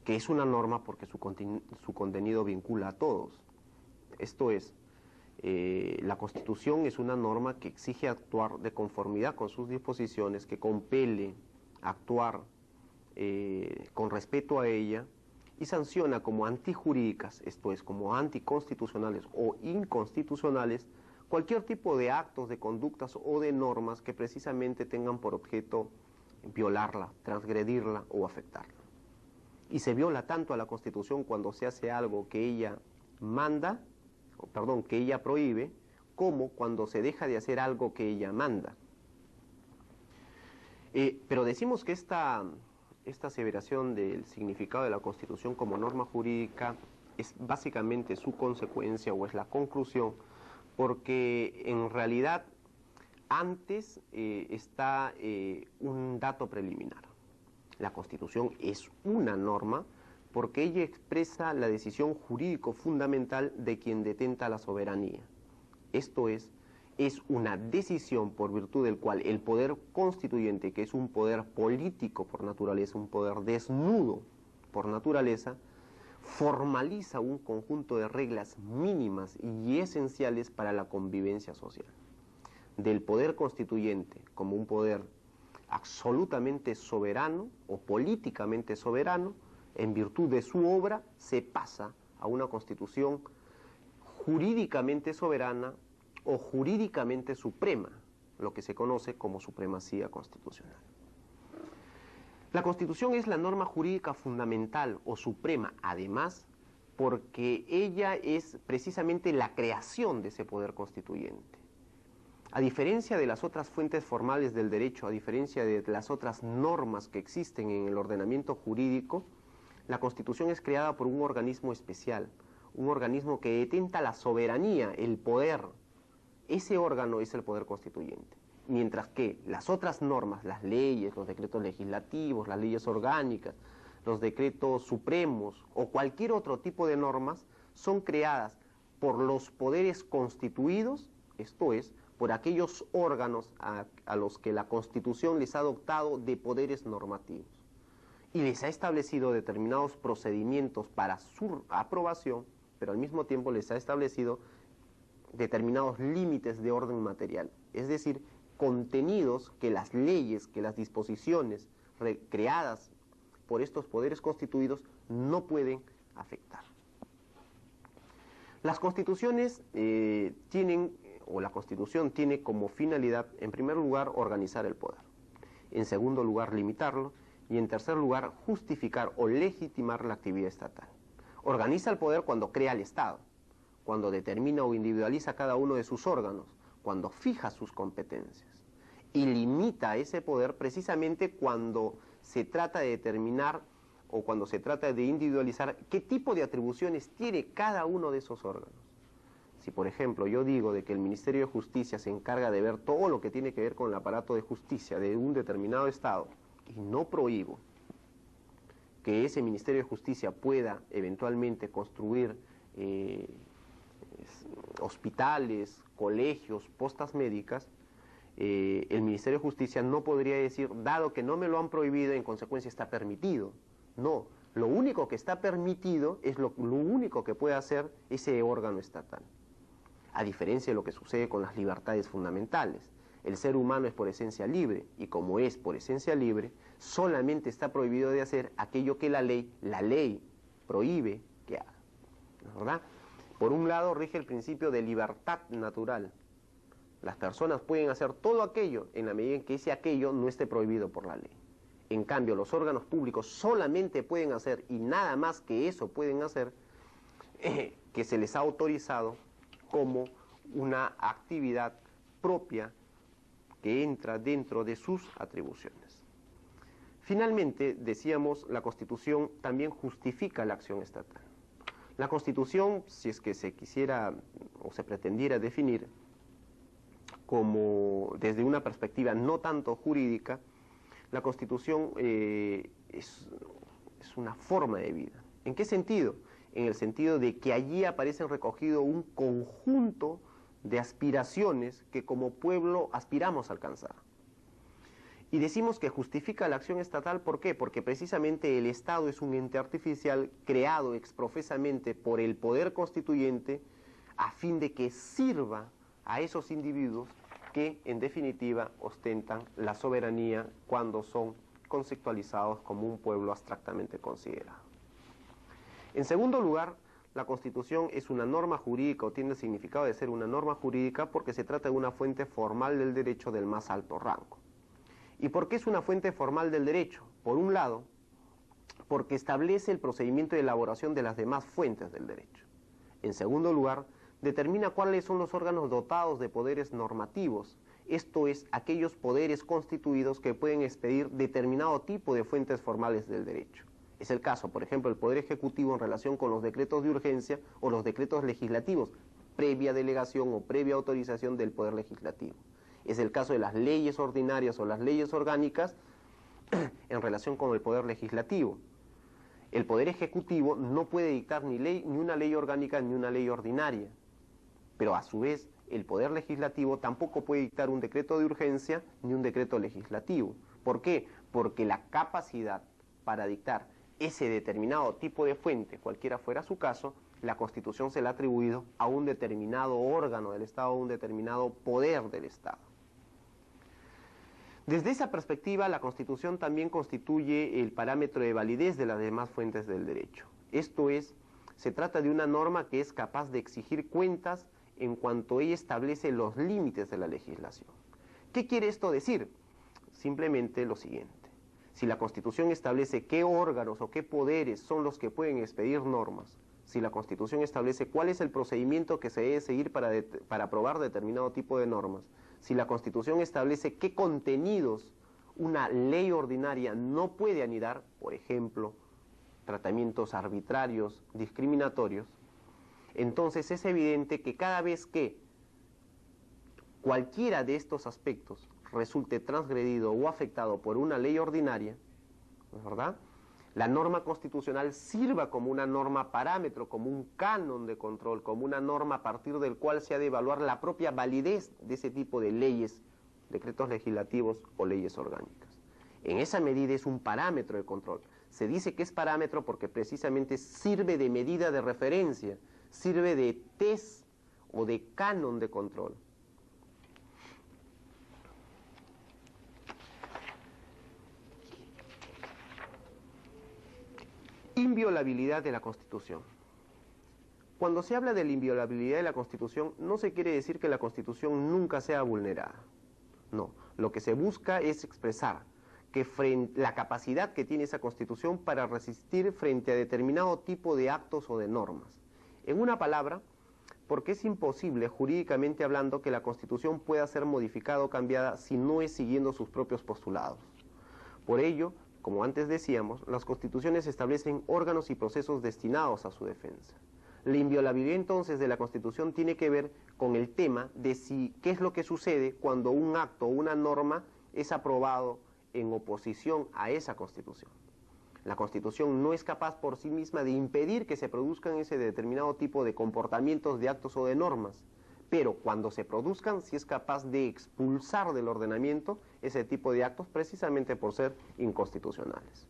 que es una norma porque su contenido vincula a todos. Esto es, la Constitución es una norma que exige actuar de conformidad con sus disposiciones, que compele actuar con respeto a ella y sanciona como antijurídicas, esto es, como anticonstitucionales o inconstitucionales, cualquier tipo de actos, de conductas o de normas que precisamente tengan por objeto violarla, transgredirla o afectarla. Y se viola tanto a la Constitución cuando se hace algo que ella manda, que ella prohíbe, como cuando se deja de hacer algo que ella manda. Pero decimos que esta aseveración del significado de la Constitución como norma jurídica es básicamente su consecuencia o es la conclusión, porque en realidad antes está un dato preliminar. La Constitución es una norma porque ella expresa la decisión jurídico fundamental de quien detenta la soberanía. Esto es una decisión por virtud del cual el poder constituyente, que es un poder político por naturaleza, un poder desnudo por naturaleza, formaliza un conjunto de reglas mínimas y esenciales para la convivencia social. Del poder constituyente como un poder absolutamente soberano o políticamente soberano, en virtud de su obra, se pasa a una Constitución jurídicamente soberana o jurídicamente suprema, lo que se conoce como supremacía constitucional. La Constitución es la norma jurídica fundamental o suprema, además, porque ella es precisamente la creación de ese poder constituyente. A diferencia de las otras fuentes formales del derecho, a diferencia de las otras normas que existen en el ordenamiento jurídico, la Constitución es creada por un organismo especial, un organismo que detenta la soberanía, el poder. Ese órgano es el poder constituyente. Mientras que las otras normas, las leyes, los decretos legislativos, las leyes orgánicas, los decretos supremos o cualquier otro tipo de normas son creadas por los poderes constituidos, esto es, por aquellos órganos a los que la Constitución les ha dotado de poderes normativos y les ha establecido determinados procedimientos para su aprobación, pero al mismo tiempo les ha establecido determinados límites de orden material, es decir, contenidos que las leyes, que las disposiciones creadas por estos poderes constituidos no pueden afectar. Las constituciones la Constitución tiene como finalidad, en primer lugar, organizar el poder, en segundo lugar, limitarlo, y en tercer lugar, justificar o legitimar la actividad estatal. Organiza el poder cuando crea el Estado, cuando determina o individualiza cada uno de sus órganos, cuando fija sus competencias, y limita ese poder precisamente cuando se trata de determinar o cuando se trata de individualizar qué tipo de atribuciones tiene cada uno de esos órganos. Si, por ejemplo, yo digo de que el Ministerio de Justicia se encarga de ver todo lo que tiene que ver con el aparato de justicia de un determinado Estado y no prohíbo que ese Ministerio de Justicia pueda eventualmente construir hospitales, colegios, postas médicas, el Ministerio de Justicia no podría decir, dado que no me lo han prohibido, en consecuencia está permitido. No, lo único que está permitido es lo único que puede hacer ese órgano estatal. A diferencia de lo que sucede con las libertades fundamentales. El ser humano es por esencia libre, y como es por esencia libre, solamente está prohibido de hacer aquello que la ley prohíbe que haga, ¿verdad? Por un lado rige el principio de libertad natural. Las personas pueden hacer todo aquello en la medida en que ese aquello no esté prohibido por la ley. En cambio, los órganos públicos solamente pueden hacer, y nada más que eso pueden hacer, que se les ha autorizado como una actividad propia que entra dentro de sus atribuciones. Finalmente, decíamos, la Constitución también justifica la acción estatal. La Constitución, si es que se quisiera o se pretendiera definir como desde una perspectiva no tanto jurídica, la Constitución es una forma de vida. ¿En qué sentido? En el sentido de que allí aparecen recogido un conjunto de aspiraciones que como pueblo aspiramos a alcanzar. Y decimos que justifica la acción estatal, ¿por qué? Porque precisamente el Estado es un ente artificial creado exprofesamente por el poder constituyente a fin de que sirva a esos individuos que en definitiva ostentan la soberanía cuando son conceptualizados como un pueblo abstractamente considerado. En segundo lugar, la Constitución es una norma jurídica o tiene el significado de ser una norma jurídica porque se trata de una fuente formal del derecho del más alto rango. ¿Y por qué es una fuente formal del derecho? Por un lado, porque establece el procedimiento de elaboración de las demás fuentes del derecho. En segundo lugar, determina cuáles son los órganos dotados de poderes normativos, esto es, aquellos poderes constituidos que pueden expedir determinado tipo de fuentes formales del derecho. Es el caso, por ejemplo, del Poder Ejecutivo en relación con los decretos de urgencia o los decretos legislativos, previa delegación o previa autorización del Poder Legislativo. Es el caso de las leyes ordinarias o las leyes orgánicas en relación con el Poder Legislativo. El Poder Ejecutivo no puede dictar ni una ley orgánica ni una ley ordinaria, pero a su vez el Poder Legislativo tampoco puede dictar un decreto de urgencia ni un decreto legislativo. ¿Por qué? Porque la capacidad para dictar ese determinado tipo de fuente, cualquiera fuera su caso, la Constitución se le ha atribuido a un determinado órgano del Estado, a un determinado poder del Estado. Desde esa perspectiva, la Constitución también constituye el parámetro de validez de las demás fuentes del derecho. Esto es, se trata de una norma que es capaz de exigir cuentas en cuanto ella establece los límites de la legislación. ¿Qué quiere esto decir? Simplemente lo siguiente. Si la Constitución establece qué órganos o qué poderes son los que pueden expedir normas, si la Constitución establece cuál es el procedimiento que se debe seguir para aprobar determinado tipo de normas, si la Constitución establece qué contenidos una ley ordinaria no puede anidar, por ejemplo, tratamientos arbitrarios, discriminatorios, entonces es evidente que cada vez que cualquiera de estos aspectos resulte transgredido o afectado por una ley ordinaria, ¿verdad?, la norma constitucional sirva como una norma parámetro, como un canon de control, como una norma a partir del cual se ha de evaluar la propia validez de ese tipo de leyes, decretos legislativos o leyes orgánicas. En esa medida es un parámetro de control. Se dice que es parámetro porque precisamente sirve de medida de referencia, sirve de test o de canon de control. Inviolabilidad de la Constitución. Cuando se habla de la inviolabilidad de la Constitución, no se quiere decir que la Constitución nunca sea vulnerada. No, lo que se busca es expresar que la capacidad que tiene esa Constitución para resistir frente a determinado tipo de actos o de normas. En una palabra, porque es imposible, jurídicamente hablando, que la Constitución pueda ser modificada o cambiada si no es siguiendo sus propios postulados. Por ello, como antes decíamos, las constituciones establecen órganos y procesos destinados a su defensa. La inviolabilidad entonces de la Constitución tiene que ver con el tema de qué es lo que sucede cuando un acto o una norma es aprobado en oposición a esa Constitución. La Constitución no es capaz por sí misma de impedir que se produzcan ese determinado tipo de comportamientos, de actos o de normas, pero cuando se produzcan sí es capaz de expulsar del ordenamiento ese tipo de actos precisamente por ser inconstitucionales.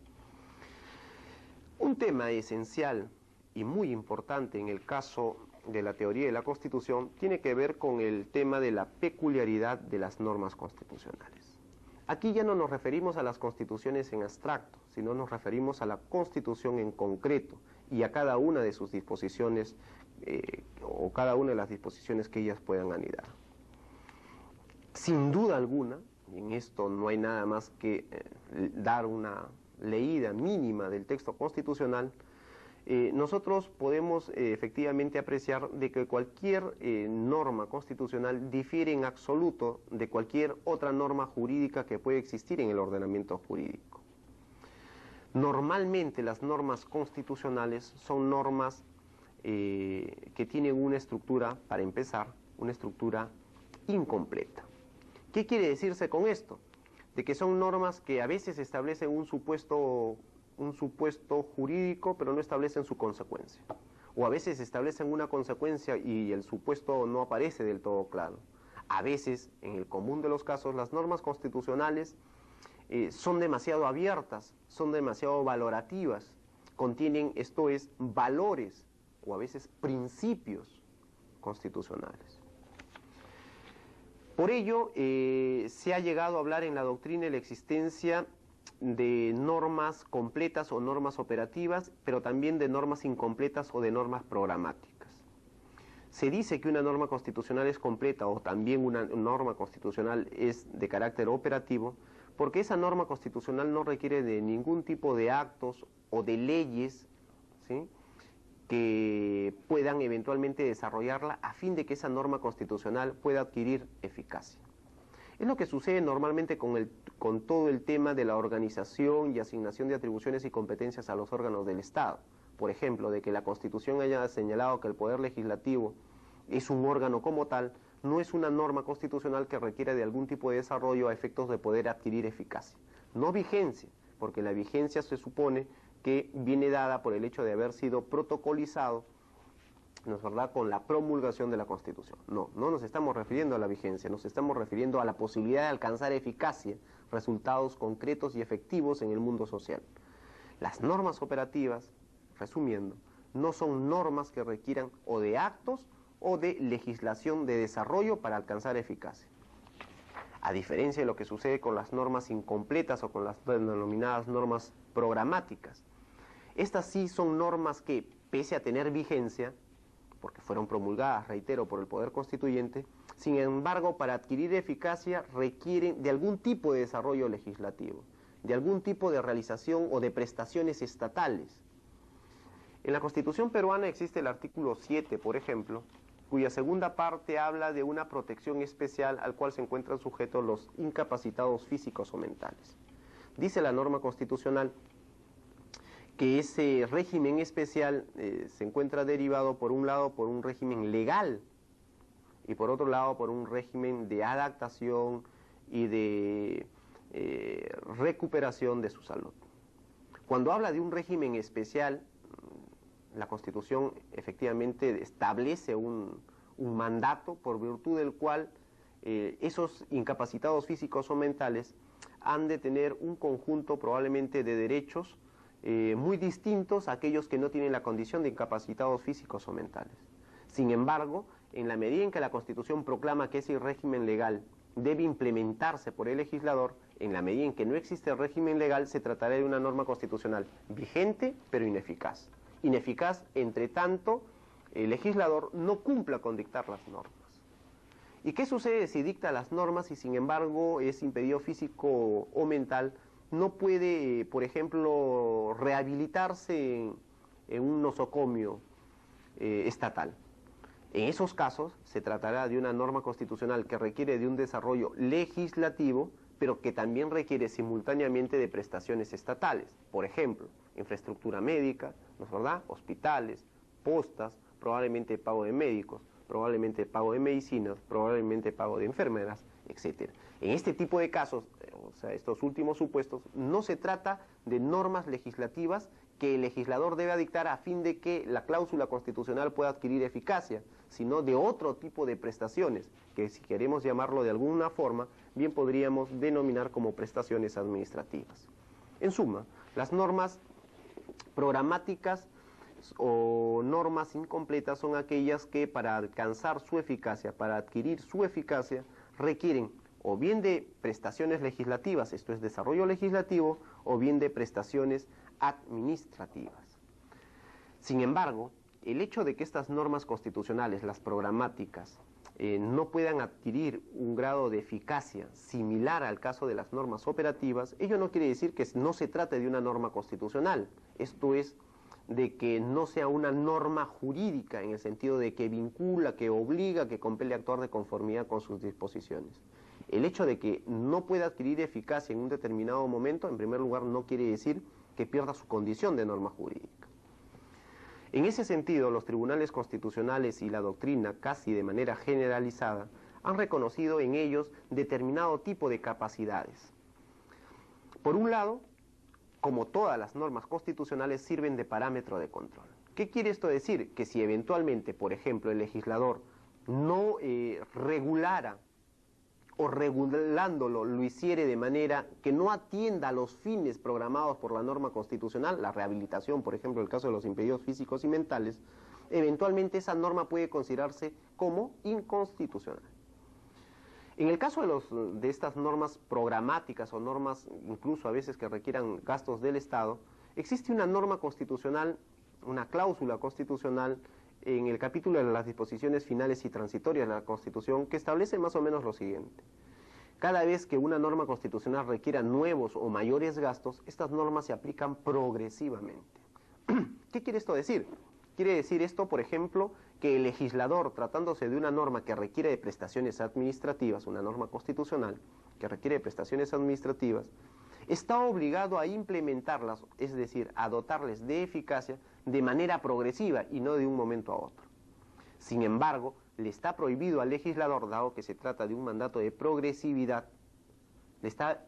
Un tema esencial y muy importante en el caso de la teoría de la Constitución tiene que ver con el tema de la peculiaridad de las normas constitucionales. Aquí ya no nos referimos a las constituciones en abstracto, sino nos referimos a la Constitución en concreto y a cada una de sus disposiciones o cada una de las disposiciones que ellas puedan anidar. Sin duda alguna, y en esto no hay nada más que dar una leída mínima del texto constitucional, nosotros podemos efectivamente apreciar de que cualquier norma constitucional difiere en absoluto de cualquier otra norma jurídica que puede existir en el ordenamiento jurídico. Normalmente las normas constitucionales son normas que tienen una estructura, para empezar, una estructura incompleta. ¿Qué quiere decirse con esto? De que son normas que a veces establecen un supuesto jurídico, pero no establecen su consecuencia. O a veces establecen una consecuencia y el supuesto no aparece del todo claro. A veces, en el común de los casos, las normas constitucionales son demasiado abiertas, son demasiado valorativas, contienen, esto es, valores o a veces principios constitucionales. Por ello, se ha llegado a hablar en la doctrina de la existencia de normas completas o normas operativas, pero también de normas incompletas o de normas programáticas. Se dice que una norma constitucional es completa o también una norma constitucional es de carácter operativo, porque esa norma constitucional no requiere de ningún tipo de actos o de leyes, ¿sí?, que puedan eventualmente desarrollarla a fin de que esa norma constitucional pueda adquirir eficacia. Es lo que sucede normalmente con todo el tema de la organización y asignación de atribuciones y competencias a los órganos del Estado. Por ejemplo, de que la Constitución haya señalado que el Poder Legislativo es un órgano como tal, no es una norma constitucional que requiera de algún tipo de desarrollo a efectos de poder adquirir eficacia. No vigencia, porque la vigencia se supone que viene dada por el hecho de haber sido protocolizado, ¿no es verdad?, con la promulgación de la Constitución. No nos estamos refiriendo a la vigencia, nos estamos refiriendo a la posibilidad de alcanzar eficacia, resultados concretos y efectivos en el mundo social. Las normas operativas, resumiendo, no son normas que requieran o de actos o de legislación de desarrollo para alcanzar eficacia. A diferencia de lo que sucede con las normas incompletas o con las denominadas normas programáticas. Estas sí son normas que, pese a tener vigencia, porque fueron promulgadas, reitero, por el Poder Constituyente, sin embargo, para adquirir eficacia requieren de algún tipo de desarrollo legislativo, de algún tipo de realización o de prestaciones estatales. En la Constitución peruana existe el artículo 7, por ejemplo, cuya segunda parte habla de una protección especial al cual se encuentran sujetos los incapacitados físicos o mentales. Dice la norma constitucional que ese régimen especial se encuentra derivado, por un lado, por un régimen legal y por otro lado, por un régimen de adaptación y de recuperación de su salud. Cuando habla de un régimen especial, la Constitución efectivamente establece un mandato por virtud del cual esos incapacitados físicos o mentales han de tener un conjunto probablemente de derechos muy distintos a aquellos que no tienen la condición de incapacitados físicos o mentales. Sin embargo, en la medida en que la Constitución proclama que ese régimen legal debe implementarse por el legislador, en la medida en que no existe régimen legal, se tratará de una norma constitucional vigente pero ineficaz. Ineficaz entre tanto el legislador no cumpla con dictar las normas. ¿Y qué sucede si dicta las normas y sin embargo es impedido físico o mental? No puede, por ejemplo, rehabilitarse en un nosocomio estatal. En esos casos se tratará de una norma constitucional que requiere de un desarrollo legislativo, pero que también requiere simultáneamente de prestaciones estatales. Por ejemplo, infraestructura médica, ¿no es verdad?, hospitales, postas, probablemente pago de médicos, probablemente pago de medicinas, probablemente pago de enfermeras, etc. En este tipo de casos, o sea, estos últimos supuestos, no se trata de normas legislativas que el legislador debe dictar a fin de que la cláusula constitucional pueda adquirir eficacia, sino de otro tipo de prestaciones, que si queremos llamarlo de alguna forma, bien podríamos denominar como prestaciones administrativas. En suma, las normas programáticas o normas incompletas son aquellas que para alcanzar su eficacia, para adquirir su eficacia, requieren o bien de prestaciones legislativas, esto es desarrollo legislativo, o bien de prestaciones administrativas. Sin embargo, el hecho de que estas normas constitucionales, las programáticas, no puedan adquirir un grado de eficacia similar al caso de las normas operativas, ello no quiere decir que no se trate de una norma constitucional, esto es, de que no sea una norma jurídica en el sentido de que vincula, que obliga, que compele a actuar de conformidad con sus disposiciones. El hecho de que no pueda adquirir eficacia en un determinado momento, en primer lugar, no quiere decir que pierda su condición de norma jurídica. En ese sentido, los tribunales constitucionales y la doctrina, casi de manera generalizada, han reconocido en ellos determinado tipo de capacidades. Por un lado, como todas las normas constitucionales, sirven de parámetro de control. ¿Qué quiere esto decir? Que si eventualmente, por ejemplo, el legislador no regulara o regulándolo lo hiciere de manera que no atienda a los fines programados por la norma constitucional, la rehabilitación, por ejemplo, en el caso de los impedidos físicos y mentales, eventualmente esa norma puede considerarse como inconstitucional. En el caso de estas normas programáticas o normas incluso a veces que requieran gastos del Estado, existe una norma constitucional, una cláusula constitucional en el capítulo de las disposiciones finales y transitorias de la Constitución que establece más o menos lo siguiente. Cada vez que una norma constitucional requiera nuevos o mayores gastos, estas normas se aplican progresivamente. ¿Qué quiere esto decir? Quiere decir esto, por ejemplo, que el legislador, tratándose de una norma que requiere de prestaciones administrativas, una norma constitucional que requiere de prestaciones administrativas, está obligado a implementarlas, es decir, a dotarles de eficacia de manera progresiva y no de un momento a otro. Sin embargo, le está prohibido al legislador, dado que se trata de un mandato de progresividad, le está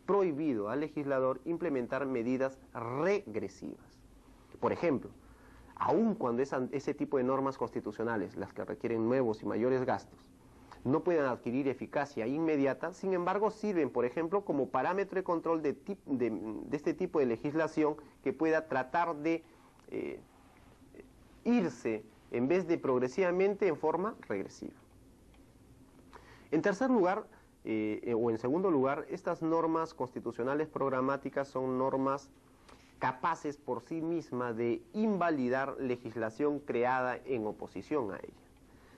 prohibido al legislador implementar medidas regresivas. Por ejemplo, aun cuando ese tipo de normas constitucionales, las que requieren nuevos y mayores gastos, no puedan adquirir eficacia inmediata, sin embargo sirven, por ejemplo, como parámetro de control de este tipo de legislación que pueda tratar de irse, en vez de progresivamente, en forma regresiva. En tercer lugar, o en segundo lugar, estas normas constitucionales programáticas son normas capaces por sí mismas de invalidar legislación creada en oposición a ella.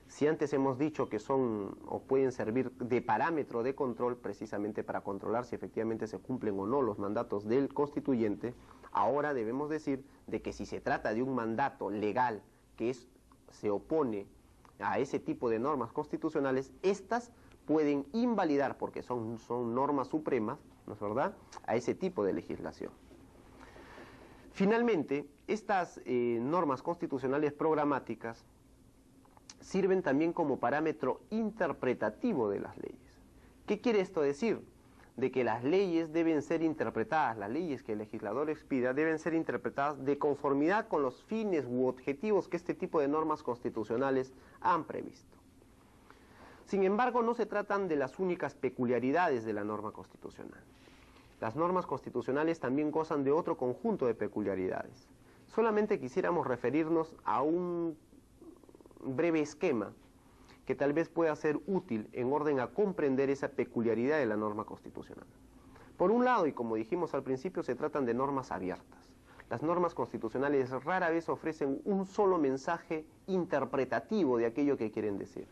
Si antes hemos dicho que son o pueden servir de parámetro de control precisamente para controlar si efectivamente se cumplen o no los mandatos del constituyente, ahora debemos decir de que si se trata de un mandato legal que se opone a ese tipo de normas constitucionales, estas pueden invalidar, porque son normas supremas, ¿no es verdad?, a ese tipo de legislación. Finalmente, estas normas constitucionales programáticas sirven también como parámetro interpretativo de las leyes. ¿Qué quiere esto decir? De que las leyes deben ser interpretadas, las leyes que el legislador expida deben ser interpretadas de conformidad con los fines u objetivos que este tipo de normas constitucionales han previsto. Sin embargo, no se tratan de las únicas peculiaridades de la norma constitucional. Las normas constitucionales también gozan de otro conjunto de peculiaridades. Solamente quisiéramos referirnos a un breve esquema que tal vez pueda ser útil en orden a comprender esa peculiaridad de la norma constitucional. Por un lado, y como dijimos al principio, se tratan de normas abiertas. Las normas constitucionales rara vez ofrecen un solo mensaje interpretativo de aquello que quieren decir.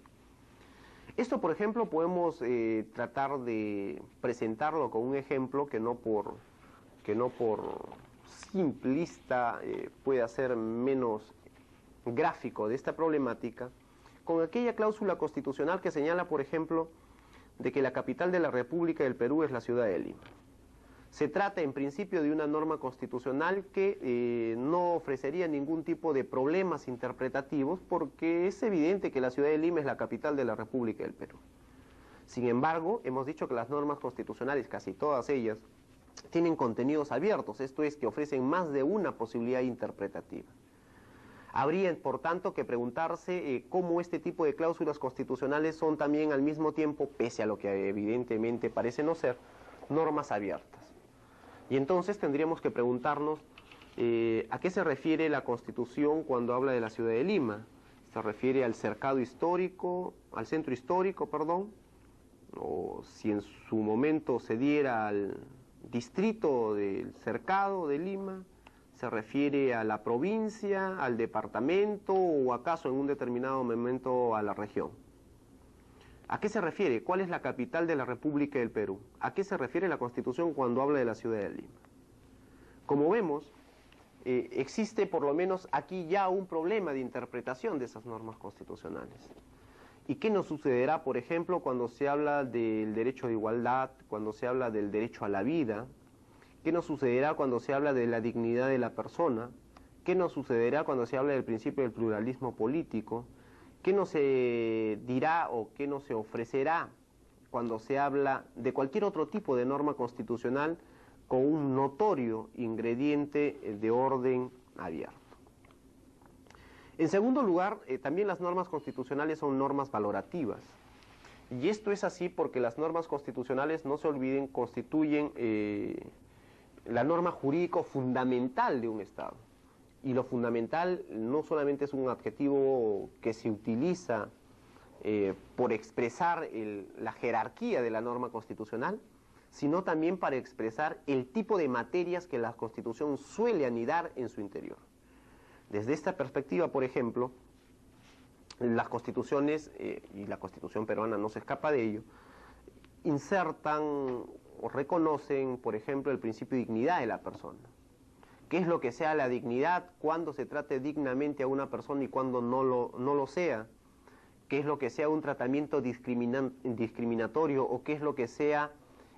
Esto, por ejemplo, podemos tratar de presentarlo con un ejemplo que no por simplista pueda ser menos gráfico de esta problemática, con aquella cláusula constitucional que señala, por ejemplo, de que la capital de la República del Perú es la ciudad de Lima. Se trata en principio de una norma constitucional que no ofrecería ningún tipo de problemas interpretativos porque es evidente que la ciudad de Lima es la capital de la República del Perú. Sin embargo, hemos dicho que las normas constitucionales, casi todas ellas, tienen contenidos abiertos, esto es, que ofrecen más de una posibilidad interpretativa. Habría, por tanto, que preguntarse cómo este tipo de cláusulas constitucionales son también al mismo tiempo, pese a lo que evidentemente parece no ser, normas abiertas. Y entonces tendríamos que preguntarnos a qué se refiere la Constitución cuando habla de la ciudad de Lima. ¿Se refiere al cercado histórico, al centro histórico, perdón? O si en su momento se diera al distrito del cercado de Lima, ¿se refiere a la provincia, al departamento o acaso en un determinado momento a la región? ¿A qué se refiere? ¿Cuál es la capital de la República del Perú? ¿A qué se refiere la Constitución cuando habla de la ciudad de Lima? Como vemos, existe por lo menos aquí ya un problema de interpretación de esas normas constitucionales. ¿Y qué nos sucederá, por ejemplo, cuando se habla del derecho de igualdad, cuando se habla del derecho a la vida? ¿Qué nos sucederá cuando se habla de la dignidad de la persona? ¿Qué nos sucederá cuando se habla del principio del pluralismo político? ¿Qué no se dirá o qué no se ofrecerá cuando se habla de cualquier otro tipo de norma constitucional con un notorio ingrediente de orden abierto? En segundo lugar, también las normas constitucionales son normas valorativas. Y esto es así porque las normas constitucionales, no se olviden, constituyen la norma jurídico fundamental de un Estado. Y lo fundamental no solamente es un adjetivo que se utiliza por expresar la jerarquía de la norma constitucional, sino también para expresar el tipo de materias que la Constitución suele anidar en su interior. Desde esta perspectiva, por ejemplo, las constituciones, y la Constitución peruana no se escapa de ello, insertan o reconocen, por ejemplo, el principio de dignidad de la persona. ¿Qué es lo que sea la dignidad? ¿Cuándo se trate dignamente a una persona y cuándo no lo sea? ¿Qué es lo que sea un tratamiento discriminatorio o qué es lo que sea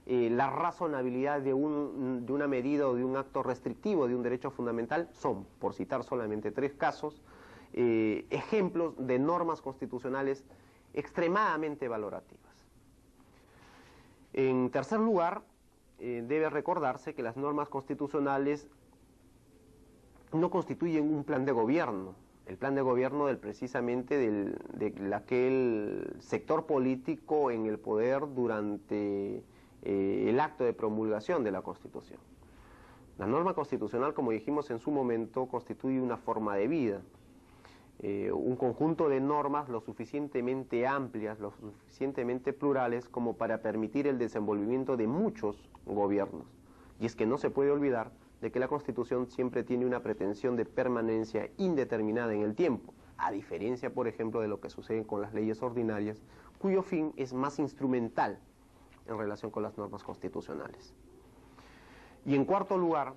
la razonabilidad de una medida o de un acto restrictivo de un derecho fundamental? Son, por citar solamente 3 casos, ejemplos de normas constitucionales extremadamente valorativas. En tercer lugar, debe recordarse que las normas constitucionales no constituyen un plan de gobierno, el plan de gobierno precisamente de aquel sector político en el poder durante el acto de promulgación de la Constitución. La norma constitucional, como dijimos en su momento, constituye una forma de vida, un conjunto de normas lo suficientemente amplias, lo suficientemente plurales como para permitir el desenvolvimiento de muchos gobiernos. Y es que no se puede olvidar de que la Constitución siempre tiene una pretensión de permanencia indeterminada en el tiempo, a diferencia, por ejemplo, de lo que sucede con las leyes ordinarias, cuyo fin es más instrumental en relación con las normas constitucionales. Y en cuarto lugar,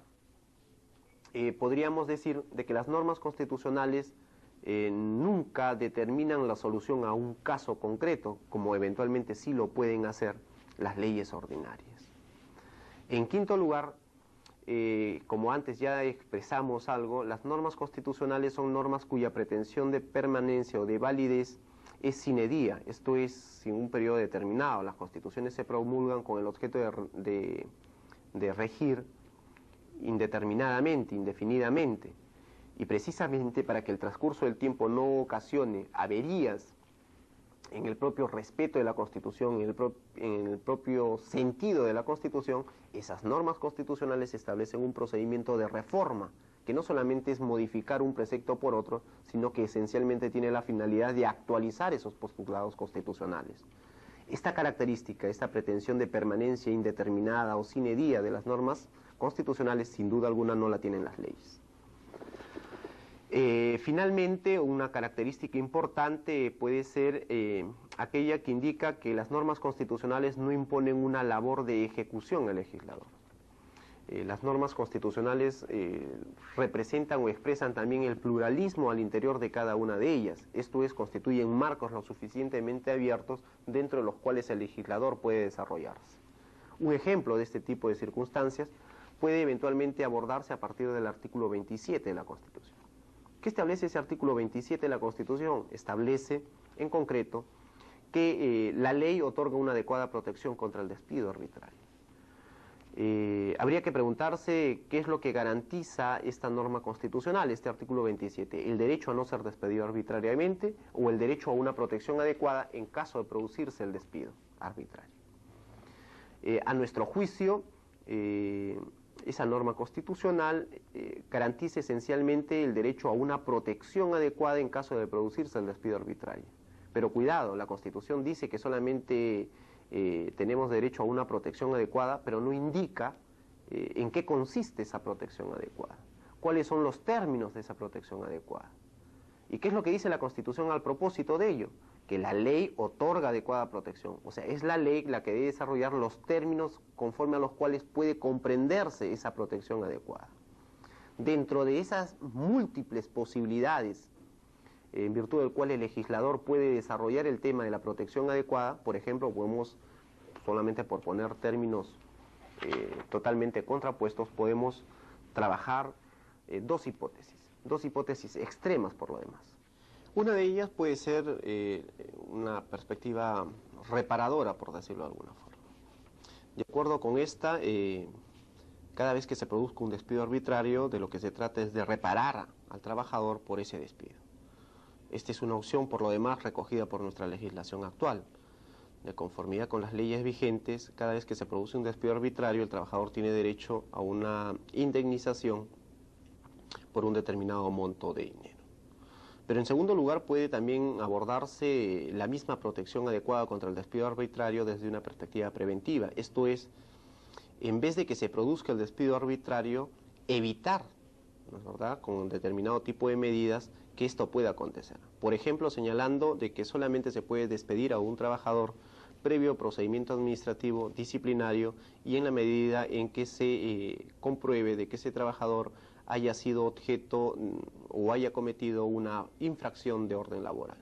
podríamos decir de que las normas constitucionales nunca determinan la solución a un caso concreto, como eventualmente sí lo pueden hacer las leyes ordinarias. En quinto lugar, como antes ya expresamos algo, las normas constitucionales son normas cuya pretensión de permanencia o de validez es sine die, esto es sin un periodo determinado. Las constituciones se promulgan con el objeto de regir indeterminadamente, indefinidamente, y precisamente para que el transcurso del tiempo no ocasione averías en el propio respeto de la Constitución, en el propio sentido de la Constitución, esas normas constitucionales establecen un procedimiento de reforma, que no solamente es modificar un precepto por otro, sino que esencialmente tiene la finalidad de actualizar esos postulados constitucionales. Esta característica, esta pretensión de permanencia indeterminada o sine die de las normas constitucionales, sin duda alguna no la tienen las leyes. Finalmente, una característica importante puede ser aquella que indica que las normas constitucionales no imponen una labor de ejecución al legislador. Las normas constitucionales representan o expresan también el pluralismo al interior de cada una de ellas. Esto es, constituyen marcos lo suficientemente abiertos dentro de los cuales el legislador puede desarrollarse. Un ejemplo de este tipo de circunstancias puede eventualmente abordarse a partir del artículo 27 de la Constitución. ¿Qué establece ese artículo 27 de la Constitución? Establece, en concreto, que la ley otorga una adecuada protección contra el despido arbitrario. Habría que preguntarse qué es lo que garantiza esta norma constitucional, este artículo 27, el derecho a no ser despedido arbitrariamente o el derecho a una protección adecuada en caso de producirse el despido arbitrario. A nuestro juicio, esa norma constitucional garantiza esencialmente el derecho a una protección adecuada en caso de producirse el despido arbitrario. Pero cuidado, la Constitución dice que solamente tenemos derecho a una protección adecuada, pero no indica en qué consiste esa protección adecuada, cuáles son los términos de esa protección adecuada. ¿Y qué es lo que dice la Constitución al propósito de ello? Que la ley otorga adecuada protección, o sea, es la ley la que debe desarrollar los términos conforme a los cuales puede comprenderse esa protección adecuada. Dentro de esas múltiples posibilidades en virtud del cual el legislador puede desarrollar el tema de la protección adecuada, por ejemplo, podemos, solamente por poner términos totalmente contrapuestos, podemos trabajar dos hipótesis extremas por lo demás. Una de ellas puede ser una perspectiva reparadora, por decirlo de alguna forma. De acuerdo con esta, cada vez que se produzca un despido arbitrario, de lo que se trata es de reparar al trabajador por ese despido. Esta es una opción, por lo demás, recogida por nuestra legislación actual. De conformidad con las leyes vigentes, cada vez que se produce un despido arbitrario, el trabajador tiene derecho a una indemnización por un determinado monto de dinero. Pero en segundo lugar puede también abordarse la misma protección adecuada contra el despido arbitrario desde una perspectiva preventiva. Esto es, en vez de que se produzca el despido arbitrario, evitar, ¿no es verdad?, con un determinado tipo de medidas que esto pueda acontecer. Por ejemplo, señalando de que solamente se puede despedir a un trabajador previo procedimiento administrativo, disciplinario, y en la medida en que se compruebe de que ese trabajador haya sido objeto o haya cometido una infracción de orden laboral.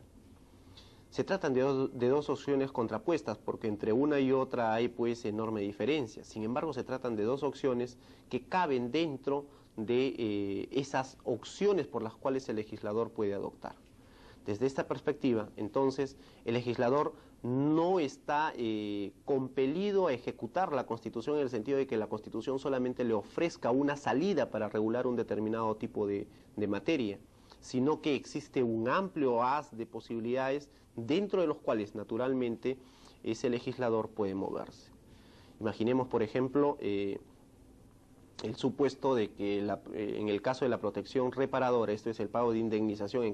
Se tratan de dos opciones contrapuestas, porque entre una y otra hay pues enorme diferencia. Sin embargo, se tratan de dos opciones que caben dentro de esas opciones por las cuales el legislador puede adoptar. Desde esta perspectiva, entonces, el legislador no está compelido a ejecutar la Constitución en el sentido de que la Constitución solamente le ofrezca una salida para regular un determinado tipo de materia, sino que existe un amplio haz de posibilidades dentro de los cuales, naturalmente, ese legislador puede moverse. Imaginemos, por ejemplo, el supuesto de que en el caso de la protección reparadora, esto es el pago de indemnización en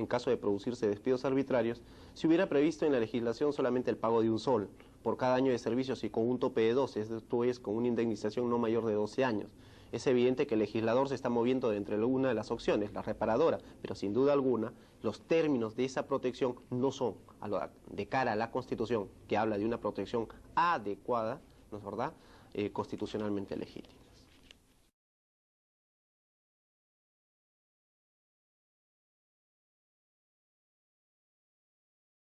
caso de producirse despidos arbitrarios, se hubiera previsto en la legislación solamente el pago de un sol por cada año de servicios y con un tope de 12, esto es, con una indemnización no mayor de 12 años. Es evidente que el legislador se está moviendo de entre una de las opciones, la reparadora, pero sin duda alguna los términos de esa protección no son, de cara a la Constitución, que habla de una protección adecuada, ¿no es verdad?, constitucionalmente legítima.